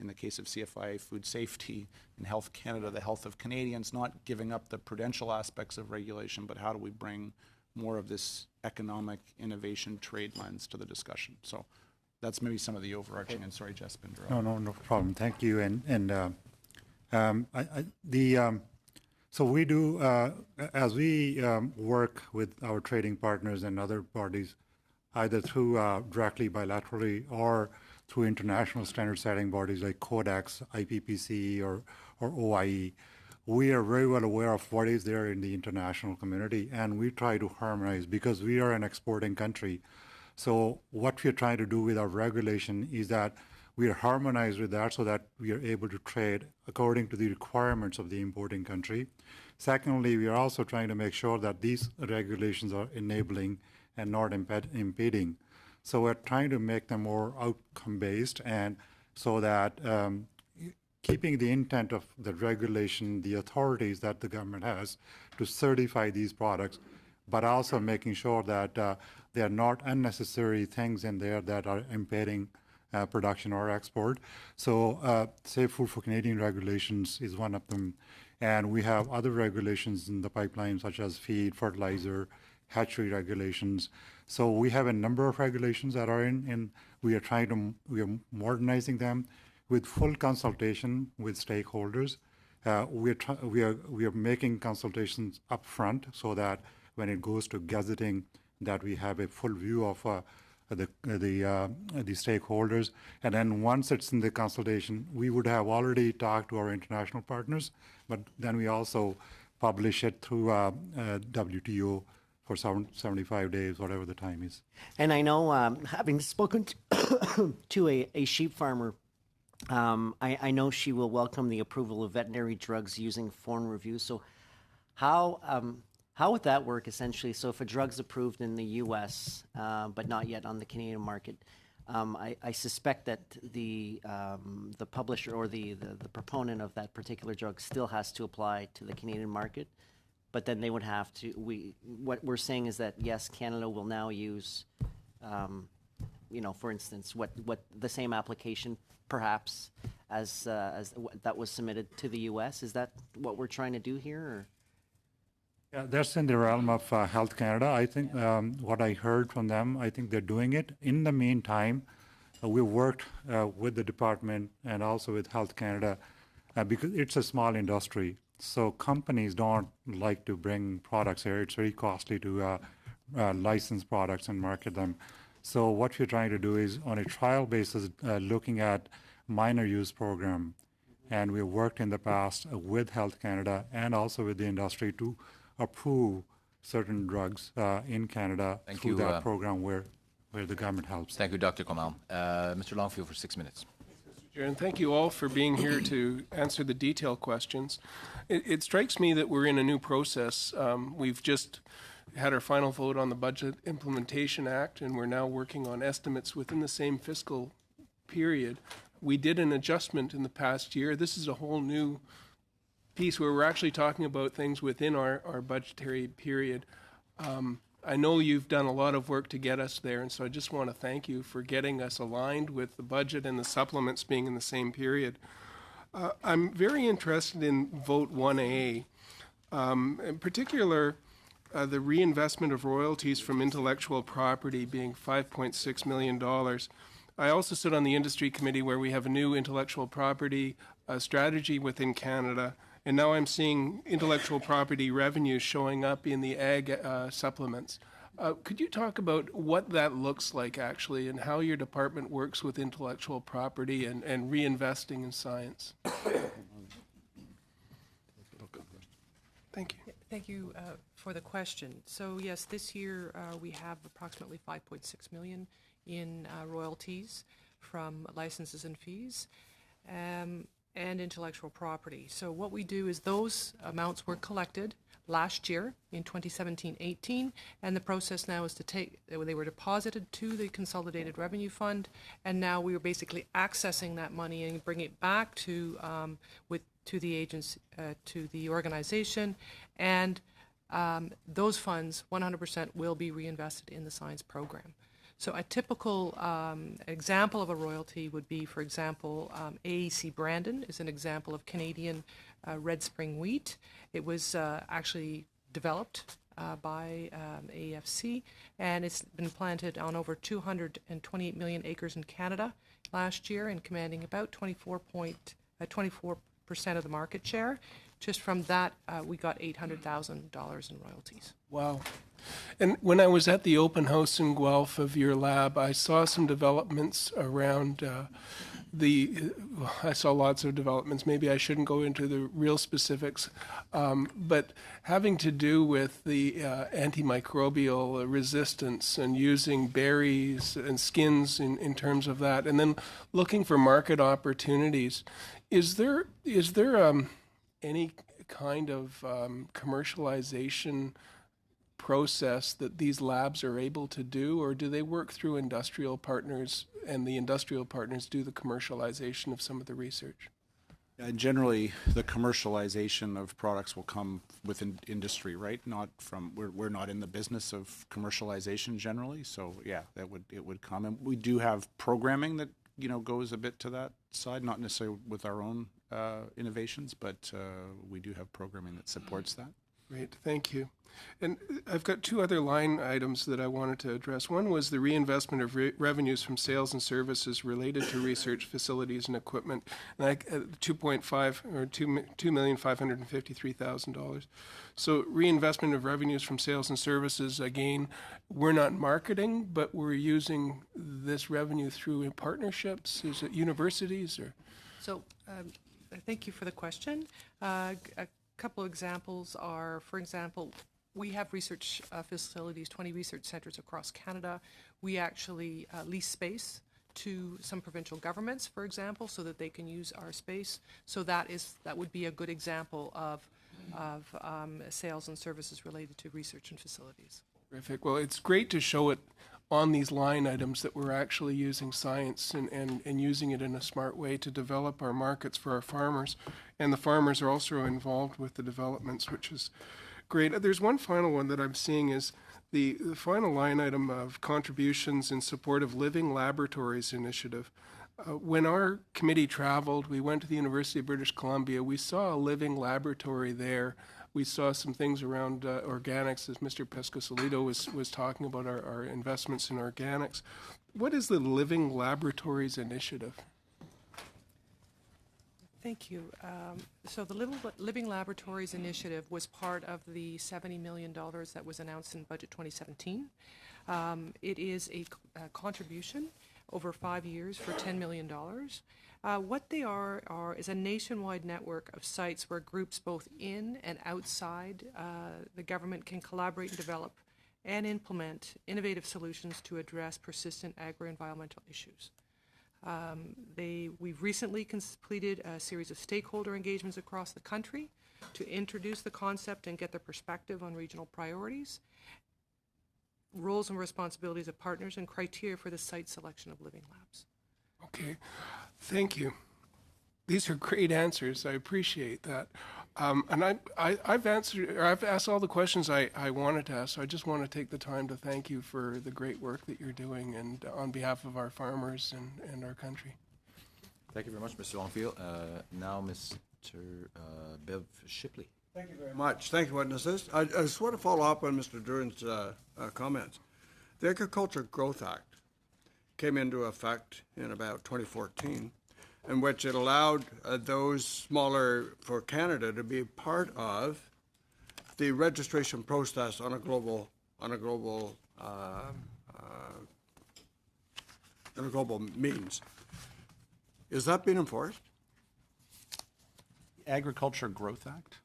in the case of CFIA, food safety, in Health Canada, the health of Canadians, not giving up the prudential aspects of regulation, but how do we bring more of this economic innovation trade lens to the discussion. So that's maybe some of the overarching, and sorry, Jaspinder. No problem. Thank you. So we do, as we work with our trading partners and other parties, either through directly bilaterally or through international standard setting bodies like Codex, IPPC, or OIE, we are very well aware of what is there in the international community, and we try to harmonize because we are an exporting country. So what we are trying to do with our regulation is that we are harmonized with that so that we are able to trade according to the requirements of the importing country. Secondly, we are also trying to make sure that these regulations are enabling and not impeding. So we're trying to make them more outcome-based, and so that keeping the intent of the regulation, the authorities that the government has to certify these products, but also making sure that there are not unnecessary things in there that are impeding production or export. So Safe Food for Canadian regulations is one of them. And we have other regulations in the pipeline, such as feed, fertilizer, hatchery regulations. So we have a number of regulations that are in we are modernizing them with full consultation with stakeholders. we are making consultations up front so that when it goes to gazetting, that we have a full view of the stakeholders. And then once it's in the consultation, we would have already talked to our international partners, but then we also publish it through WTO for 75 days, whatever the time is. And I know, having spoken to a sheep farmer, I know she will welcome the approval of veterinary drugs using foreign review. So how would that work essentially? So if a drug's approved in the U.S. But not yet on the Canadian market, I suspect that the publisher or the proponent of that particular drug still has to apply to the Canadian market. But then they would have to. What we're saying is that yes, Canada will now use, for instance, what the same application perhaps as that was submitted to the U.S. Is that what we're trying to do here? Or? Yeah, that's in the realm of Health Canada. I think what I heard from them, I think they're doing it. In the meantime, we worked with the department and also with Health Canada because it's a small industry. So companies don't like to bring products here. It's very costly to license products and market them. So what we're trying to do is on a trial basis, looking at minor use program. And we worked in the past with Health Canada and also with the industry to approve certain drugs in Canada through that program where the government helps. Thank you, Dr. Comal. Mr. Longfield for 6 minutes. And thank you all for being here to answer the detailed questions. It strikes me that we're in a new process. We've just had our final vote on the Budget Implementation Act, and we're now working on estimates within the same fiscal period. We did an adjustment in the past year. This is a whole new piece where we're actually talking about things within our budgetary period. I know you've done a lot of work to get us there, and so I just want to thank you for getting us aligned with the budget and the supplements being in the same period. I'm very interested in Vote 1A, in particular, the reinvestment of royalties from intellectual property being $5.6 million. I also sit on the industry committee where we have a new intellectual property strategy within Canada. And now I'm seeing intellectual property revenue showing up in the ag supplements. Could you talk about what that looks like actually and how your department works with intellectual property and reinvesting in science? Thank you. Thank you for the question. So yes, this year we have approximately $5.6 million in royalties from licenses and fees. And intellectual property. So what we do is those amounts were collected last year in 2017-18, and the process now is they were deposited to the Consolidated Revenue Fund, and now we are basically accessing that money and bringing it back to the agency, to the organization, and those funds 100% will be reinvested in the science program. So a typical example of a royalty would be, for example, AAC Brandon is an example of Canadian Red Spring wheat. It was actually developed by AFC, and it's been planted on over 228 million acres in Canada last year and commanding about 24% of the market share. Just from that, we got $800,000 in royalties. Wow. And when I was at the open house in Guelph of your lab, I saw some developments around I saw lots of developments. Maybe I shouldn't go into the real specifics, but having to do with the antimicrobial resistance and using berries and skins in terms of that, and then looking for market opportunities. Is there any kind of commercialization process that these labs are able to do, or do they work through industrial partners and the industrial partners do the commercialization of some of the research? Generally, the commercialization of products will come within industry, right? Not from, we're not in the business of commercialization generally, so yeah, it would come. And we do have programming that, goes a bit to that side, not necessarily with our own innovations, but we do have programming that supports that. Great, thank you. And I've got two other line items that I wanted to address. One was the reinvestment of revenues from sales and services related to research facilities and equipment, like 2.5 or $2,553,000. So reinvestment of revenues from sales and services, again, we're not marketing, but we're using this revenue through partnerships. Is it universities or? So thank you for the question. A couple of examples are, for example, we have research facilities, 20 research centers across Canada. We actually lease space to some provincial governments, for example, so that they can use our space. So that would be a good example of sales and services related to research and facilities. Terrific. Well, it's great to show it on these line items that we're actually using science and using it in a smart way to develop our markets for our farmers. And the farmers are also involved with the developments, which is great. There's one final one that I'm seeing is the final line item of contributions in support of Living Laboratories Initiative. When our committee traveled, we went to the University of British Columbia. We saw a living laboratory there. We saw some things around organics, as Mr. Pescosolido was talking about our investments in organics. What is the Living Laboratories Initiative? Thank you. So the Living Laboratories Initiative was part of the $70 million that was announced in Budget 2017. It is a contribution over 5 years for $10 million. What they are is a nationwide network of sites where groups both in and outside the government can collaborate and develop and implement innovative solutions to address persistent agro-environmental issues. We've recently completed a series of stakeholder engagements across the country to introduce the concept and get their perspective on regional priorities, roles and responsibilities of partners, and criteria for the site selection of living labs. Okay, thank you. These are great answers. I appreciate that. And I've asked all the questions I wanted to ask, so I just want to take the time to thank you for the great work that you're doing and on behalf of our farmers and our country. Thank you very much, Mr. Longfield. Now, Mr. Bev Shipley. Thank you very much. Thank you, witnesses. I just want to follow up on Mr. Duren's comments. The Agriculture Growth Act came into effect in about 2014, in which it allowed those smaller, for Canada, to be part of the registration process on a global means. Is that being enforced? Agriculture Growth Act?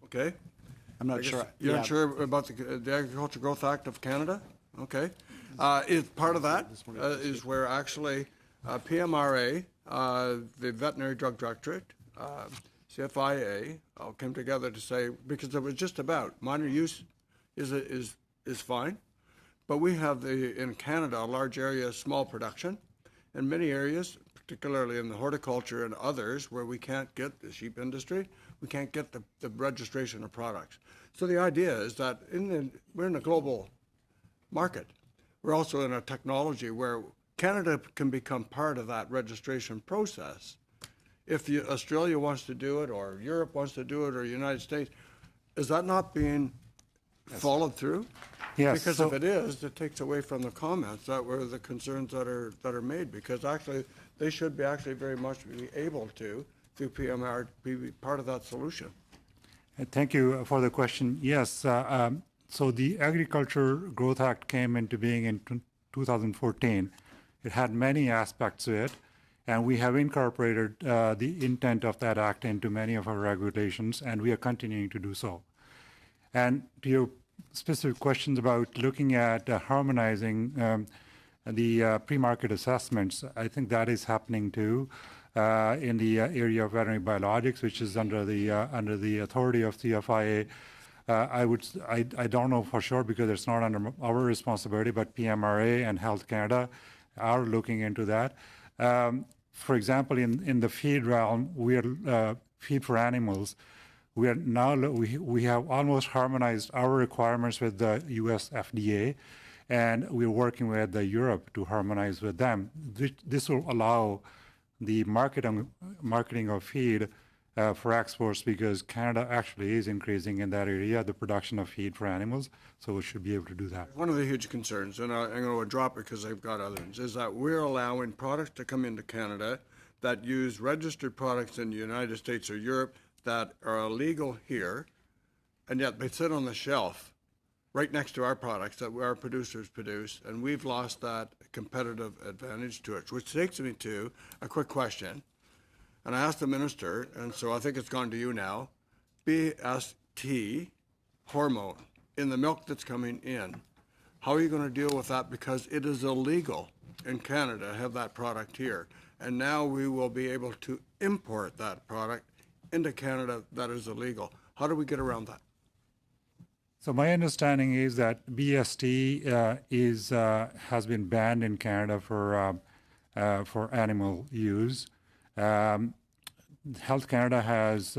Okay. I'm not sure. You're not sure about the Agriculture Growth Act of Canada? Okay. Is part of that is where actually PMRA, the Veterinary Drug Directorate, CFIA, all came together to say, because it was just about minor use is fine, but we have in Canada a large area of small production, and many areas, particularly in the horticulture and others, where we can't get the sheep industry, we can't get the registration of products. So the idea is that we're in a global market. We're also in a technology where Canada can become part of that registration process. If Australia wants to do it, or Europe wants to do it, or the United States, is that not being followed through? Yes. Because if it is, it takes away from the comments that were the concerns that are made. Because actually, they should be actually very much be able to, through PMR, be part of that solution. Thank you for the question. Yes. So the Agriculture Growth Act came into being in 2014. It had many aspects to it, and we have incorporated the intent of that act into many of our regulations, and we are continuing to do so. And to your specific questions about looking at harmonizing the pre-market assessments, I think that is happening too in the area of veterinary biologics, which is under the authority of CFIA. I don't know for sure because it's not under our responsibility, but PMRA and Health Canada are looking into that. For example, in the feed realm, we are feed for animals. We are now we have almost harmonized our requirements with the U.S. FDA, and we're working with Europe to harmonize with them. This will allow the marketing of feed for exports because Canada actually is increasing in that area, the production of feed for animals, so we should be able to do that. One of the huge concerns, and I'm going to drop it because I've got others, is that we're allowing products to come into Canada that use registered products in the United States or Europe that are illegal here, and yet they sit on the shelf right next to our products that our producers produce, and we've lost that competitive advantage to it, which takes me to a quick question. And I asked the minister, and so I think it's gone to you now, BST hormone in the milk that's coming in. How are you going to deal with that? Because it is illegal in Canada to have that product here. And now we will be able to import that product into Canada that is illegal. How do we get around that? So my understanding is that BST has been banned in Canada for animal use. Health Canada has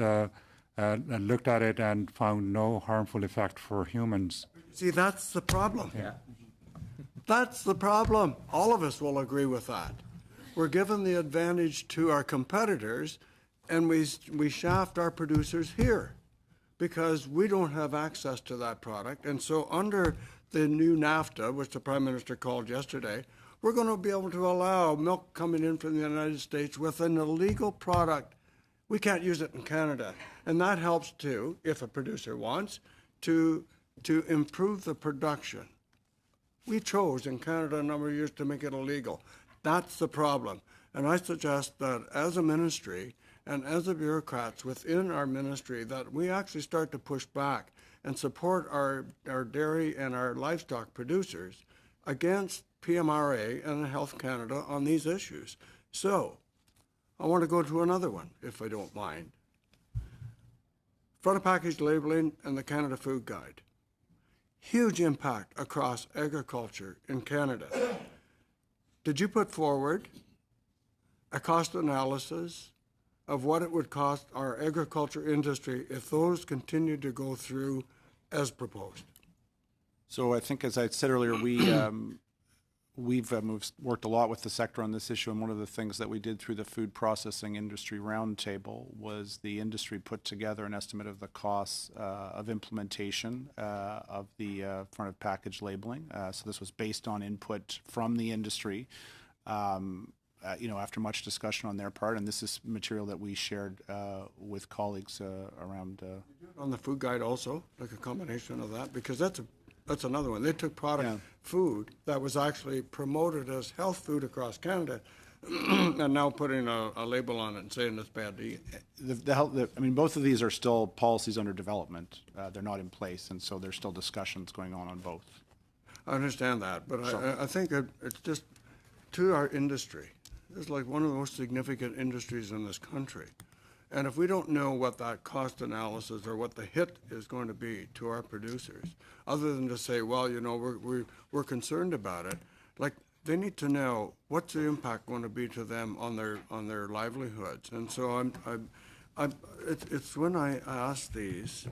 looked at it and found no harmful effect for humans. See, that's the problem. Yeah. That's the problem. All of us will agree with that. We're given the advantage to our competitors, and we shaft our producers here because we don't have access to that product. And so under the new NAFTA, which the Prime Minister called yesterday, we're going to be able to allow milk coming in from the United States with an illegal product. We can't use it in Canada. And that helps too, if a producer wants, to improve the production. We chose in Canada a number of years to make it illegal. That's the problem. And I suggest that as a ministry and as a bureaucrats within our ministry that we actually start to push back and support our dairy and our livestock producers against PMRA and Health Canada on these issues. So I want to go to another one, if I don't mind. Front of package labeling and the Canada Food Guide. Huge impact across agriculture in Canada. Did you put forward a cost analysis of what it would cost our agriculture industry if those continued to go through as proposed? So I think, as I said earlier, we've worked a lot with the sector on this issue, and one of the things that we did through the Food Processing Industry Roundtable was the industry put together an estimate of the costs of implementation of the front of package labeling. So this was based on input from the industry, after much discussion on their part, and this is material that we shared with colleagues around. On the food guide also, like a combination of that, because that's another one. They took food that was actually promoted as health food across Canada and now putting a label on it and saying it's bad to eat. Both of these are still policies under development. They're not in place, and so there's still discussions going on both. I understand that, but I think it's just to our industry. It's like one of the most significant industries in this country. And if we don't know what that cost analysis or what the hit is going to be to our producers, other than to say, well, we're concerned about it, like they need to know what's the impact going to be to them on their livelihoods. And so it's when I ask these,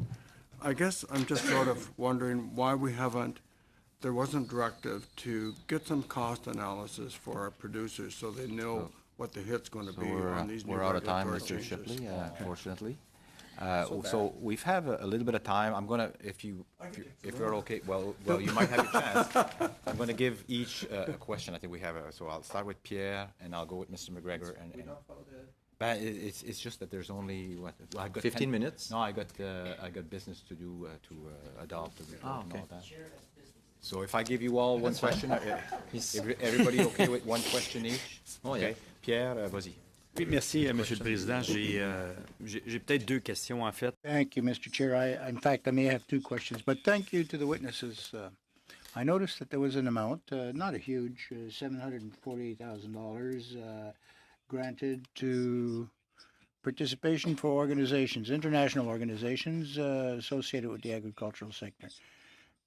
I guess I'm just sort of wondering why there wasn't directive to get some cost analysis for our producers so they know what the hit's going to be on these new We're out of time, regulatory Mr. changes. Shipley, unfortunately. So we've have a little bit of time. I'm gonna, if you're okay, well, you might have a chance. I'm gonna give each a question. I think we have so I'll start with Pierre, and I'll go with Mr. McGregor. But it's just that there's only I got 15 minutes. No, I got business to do to adopt the report and all that. So if I give you all one question, everybody okay with one question each? Okay. Pierre, vas-y. Oui, merci, Monsieur le Président. J'ai peut-être deux questions, en fait. Thank you, Mr. Chair. In fact, I may have two questions, but thank you to the witnesses. I noticed that there was an amount, not a huge, $748,000 granted to participation for organizations, international organizations associated with the agricultural sector.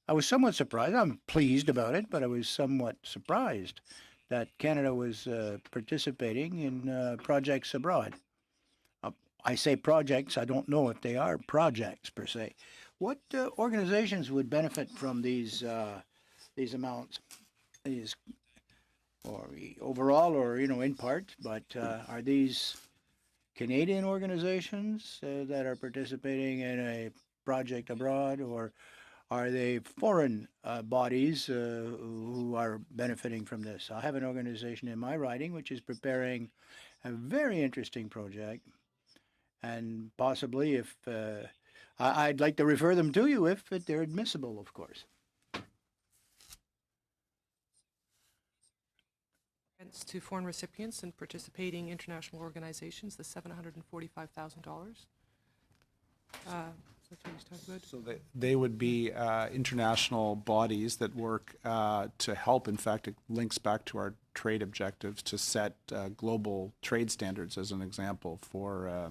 I was somewhat surprised. I'm pleased about it, but I was somewhat surprised that Canada was participating in projects abroad. I say projects. I don't know if they are projects per se. What organizations would benefit from these amounts? Or overall, or in part, but are these Canadian organizations that are participating in a project abroad, or are they foreign bodies who are benefiting from this? I have an organization in my riding which is preparing a very interesting project, and possibly if I'd like to refer them to you if they're admissible, of course. Grants to foreign recipients and participating international organizations, the $745,000. That's what he's talking about. So they would be international bodies that work to help. In fact, it links back to our trade objectives to set global trade standards, as an example, for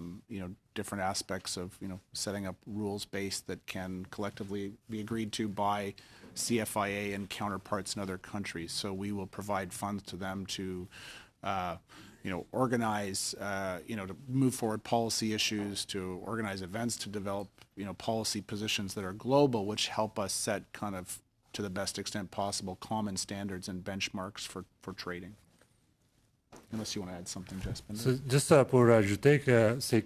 different aspects of setting up rules base that can collectively be agreed to by CFIA and counterparts in other countries. So we will provide funds to them to organize, to move forward policy issues, to organize events, to develop, policy positions that are global, which help us set kind of, to the best extent possible, common standards and benchmarks for trading. Unless you want to add something, Jasper. So, juste pour ajouter que c'est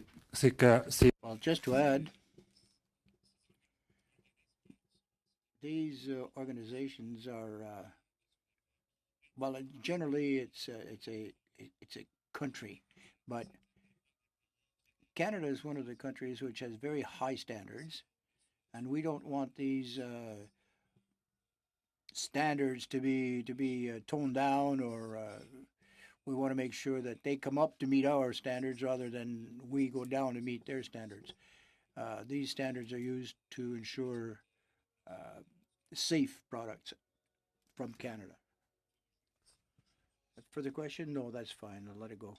Well, just to add, these organizations are well, generally it's a country, but Canada is one of the countries which has very high standards, and we don't want these standards to be toned down, or we want to make sure that they come up to meet our standards rather than we go down to meet their standards. These standards are used to ensure safe products from Canada. Further question? No, that's fine. I'll let it go.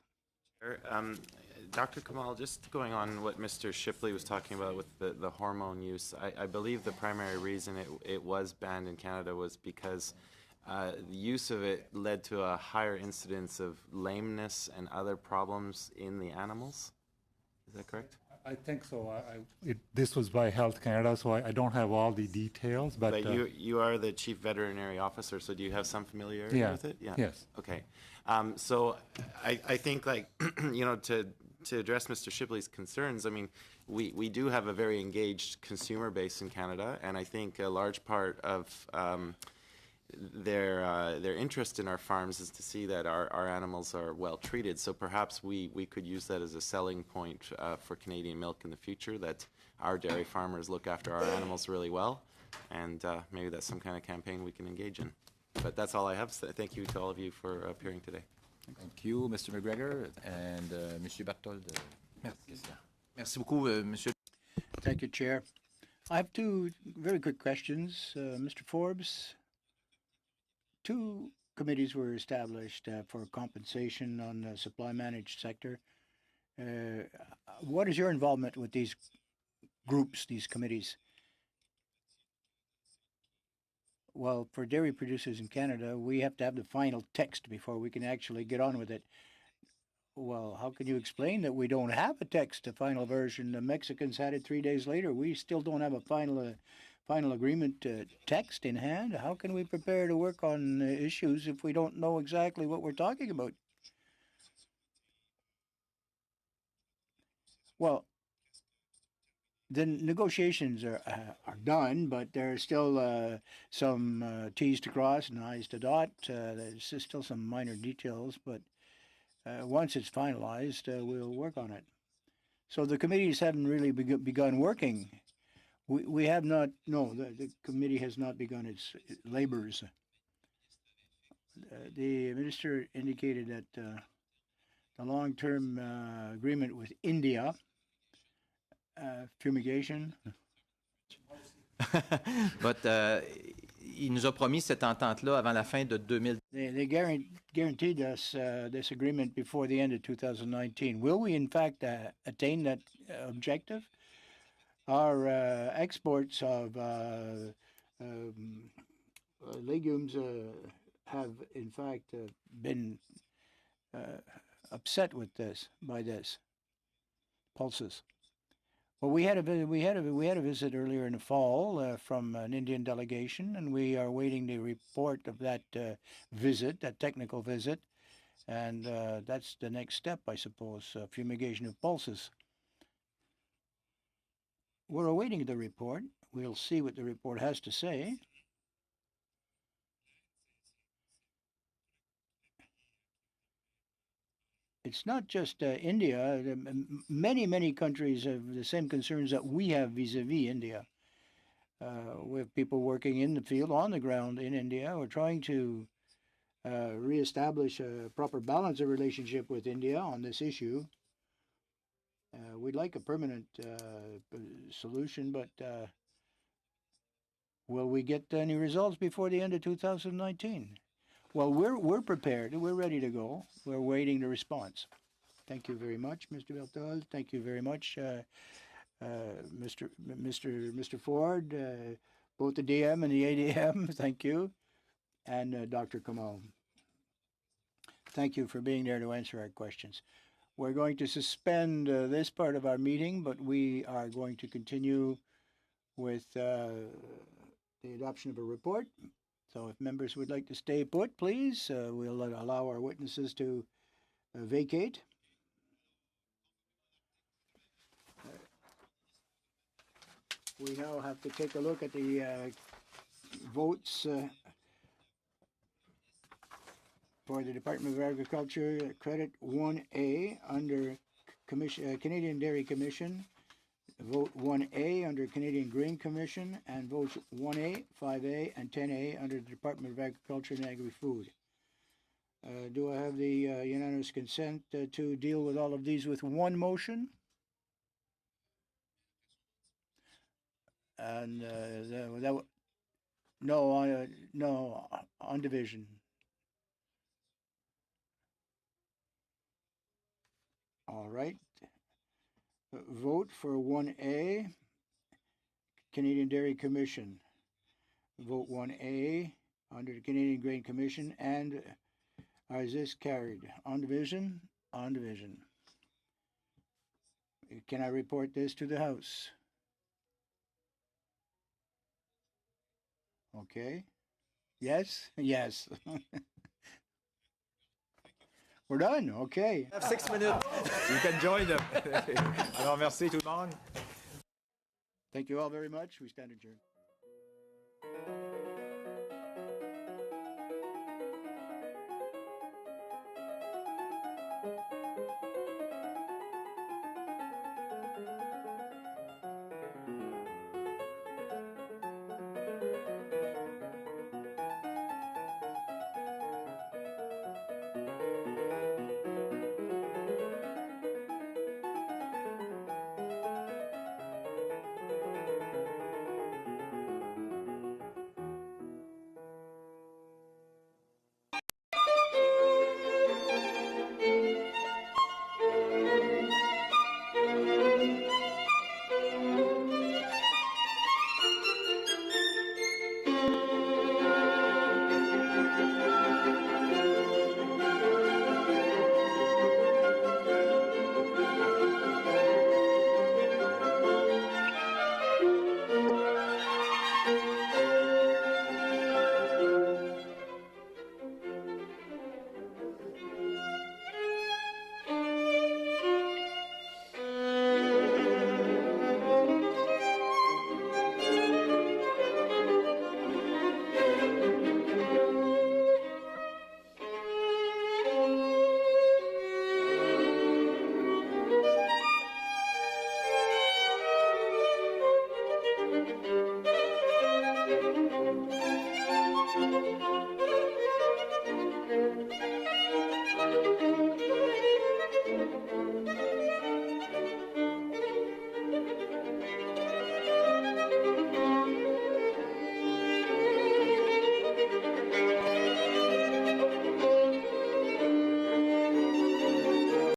Dr. Kamal, just going on what Mr. Shipley was talking about with the hormone use, I believe the primary reason it was banned in Canada was because the use of it led to a higher incidence of lameness and other problems in the animals. Is that correct? I think so. This was by Health Canada, so I don't have all the details. But you are the chief veterinary officer, so do you have some familiarity with it? Yeah. Yes. Okay. So I think, to address Mr. Shipley's concerns, I mean, we do have a very engaged consumer base in Canada, and I think a large part of their interest in our farms is to see that our animals are well treated. So perhaps we could use that as a selling point for Canadian milk in the future, that our dairy farmers look after our animals really well, and maybe that's some kind of campaign we can engage in. But that's all I have. So thank you to all of you for appearing today. Thank you, Mr. McGregor, and Monsieur Barthold. Merci beaucoup, Monsieur. Thank you, Chair. I have two very quick questions. Mr. Forbes, two committees were established for compensation on the supply managed sector. What is your involvement with these groups, these committees? Well, for dairy producers in Canada, we have to have the final text before we can actually get on with it. Well, how can you explain that we don't have a text, a final version? The Mexicans had it 3 days later. We still don't have a final agreement text in hand. How can we prepare to work on issues if we don't know exactly what we're talking about? Well, the negotiations are done, but there are still some T's to cross and I's to dot. There's still some minor details, but once it's finalized, we'll work on it. So the committees haven't really begun working. We have not, no, the committee has not begun its labors. The minister indicated that the long-term agreement with India, fumigation. But il nous a promis cette entente-là avant la fin de 2000. They guaranteed us this agreement before the end of 2019. Will we, in fact, attain that objective? Our exports of legumes have, in fact, been upset with this, by this, pulses. Well, we had a visit earlier in the fall from an Indian delegation, and we are waiting the report of that visit, that technical visit, And that's the next step, I suppose, fumigation of pulses. We're awaiting the report. We'll see what the report has to say. It's not just India. Many countries have the same concerns that we have vis-a-vis India. We have people working in the field, on the ground in India. We're trying to reestablish a proper balance of relationship with India on this issue. We'd like a permanent solution, but will we get any results before the end of 2019? Well, we're prepared. We're ready to go. We're waiting the response. Thank you very much, Mr. Berthold. Thank you very much, Mr. Ford, both the DM and the ADM. Thank you, and Dr. Kamal. Thank you for being there to answer our questions. We're going to suspend this part of our meeting, but we are going to continue with the adoption of a report. So if members would like to stay put, please, we'll allow our witnesses to vacate. We now have to take a look at the votes for the Department of Agriculture Credit 1A under Canadian Dairy Commission, vote 1A under Canadian Grain Commission, and votes 1A, 5A, and 10A under the Department of Agriculture and Agri-Food. Do I have the unanimous consent to deal with all of these with one motion? And no, on division. All right. Vote for 1A, Canadian Dairy Commission. Vote 1A under the Canadian Grain Commission, and is this carried? On division? On division. Can I report this to the House? Okay. Yes? Yes. We're done. Okay. Have 6 minutes. You can join them. Alors, merci tout le monde. Thank you all very much. We stand adjourned.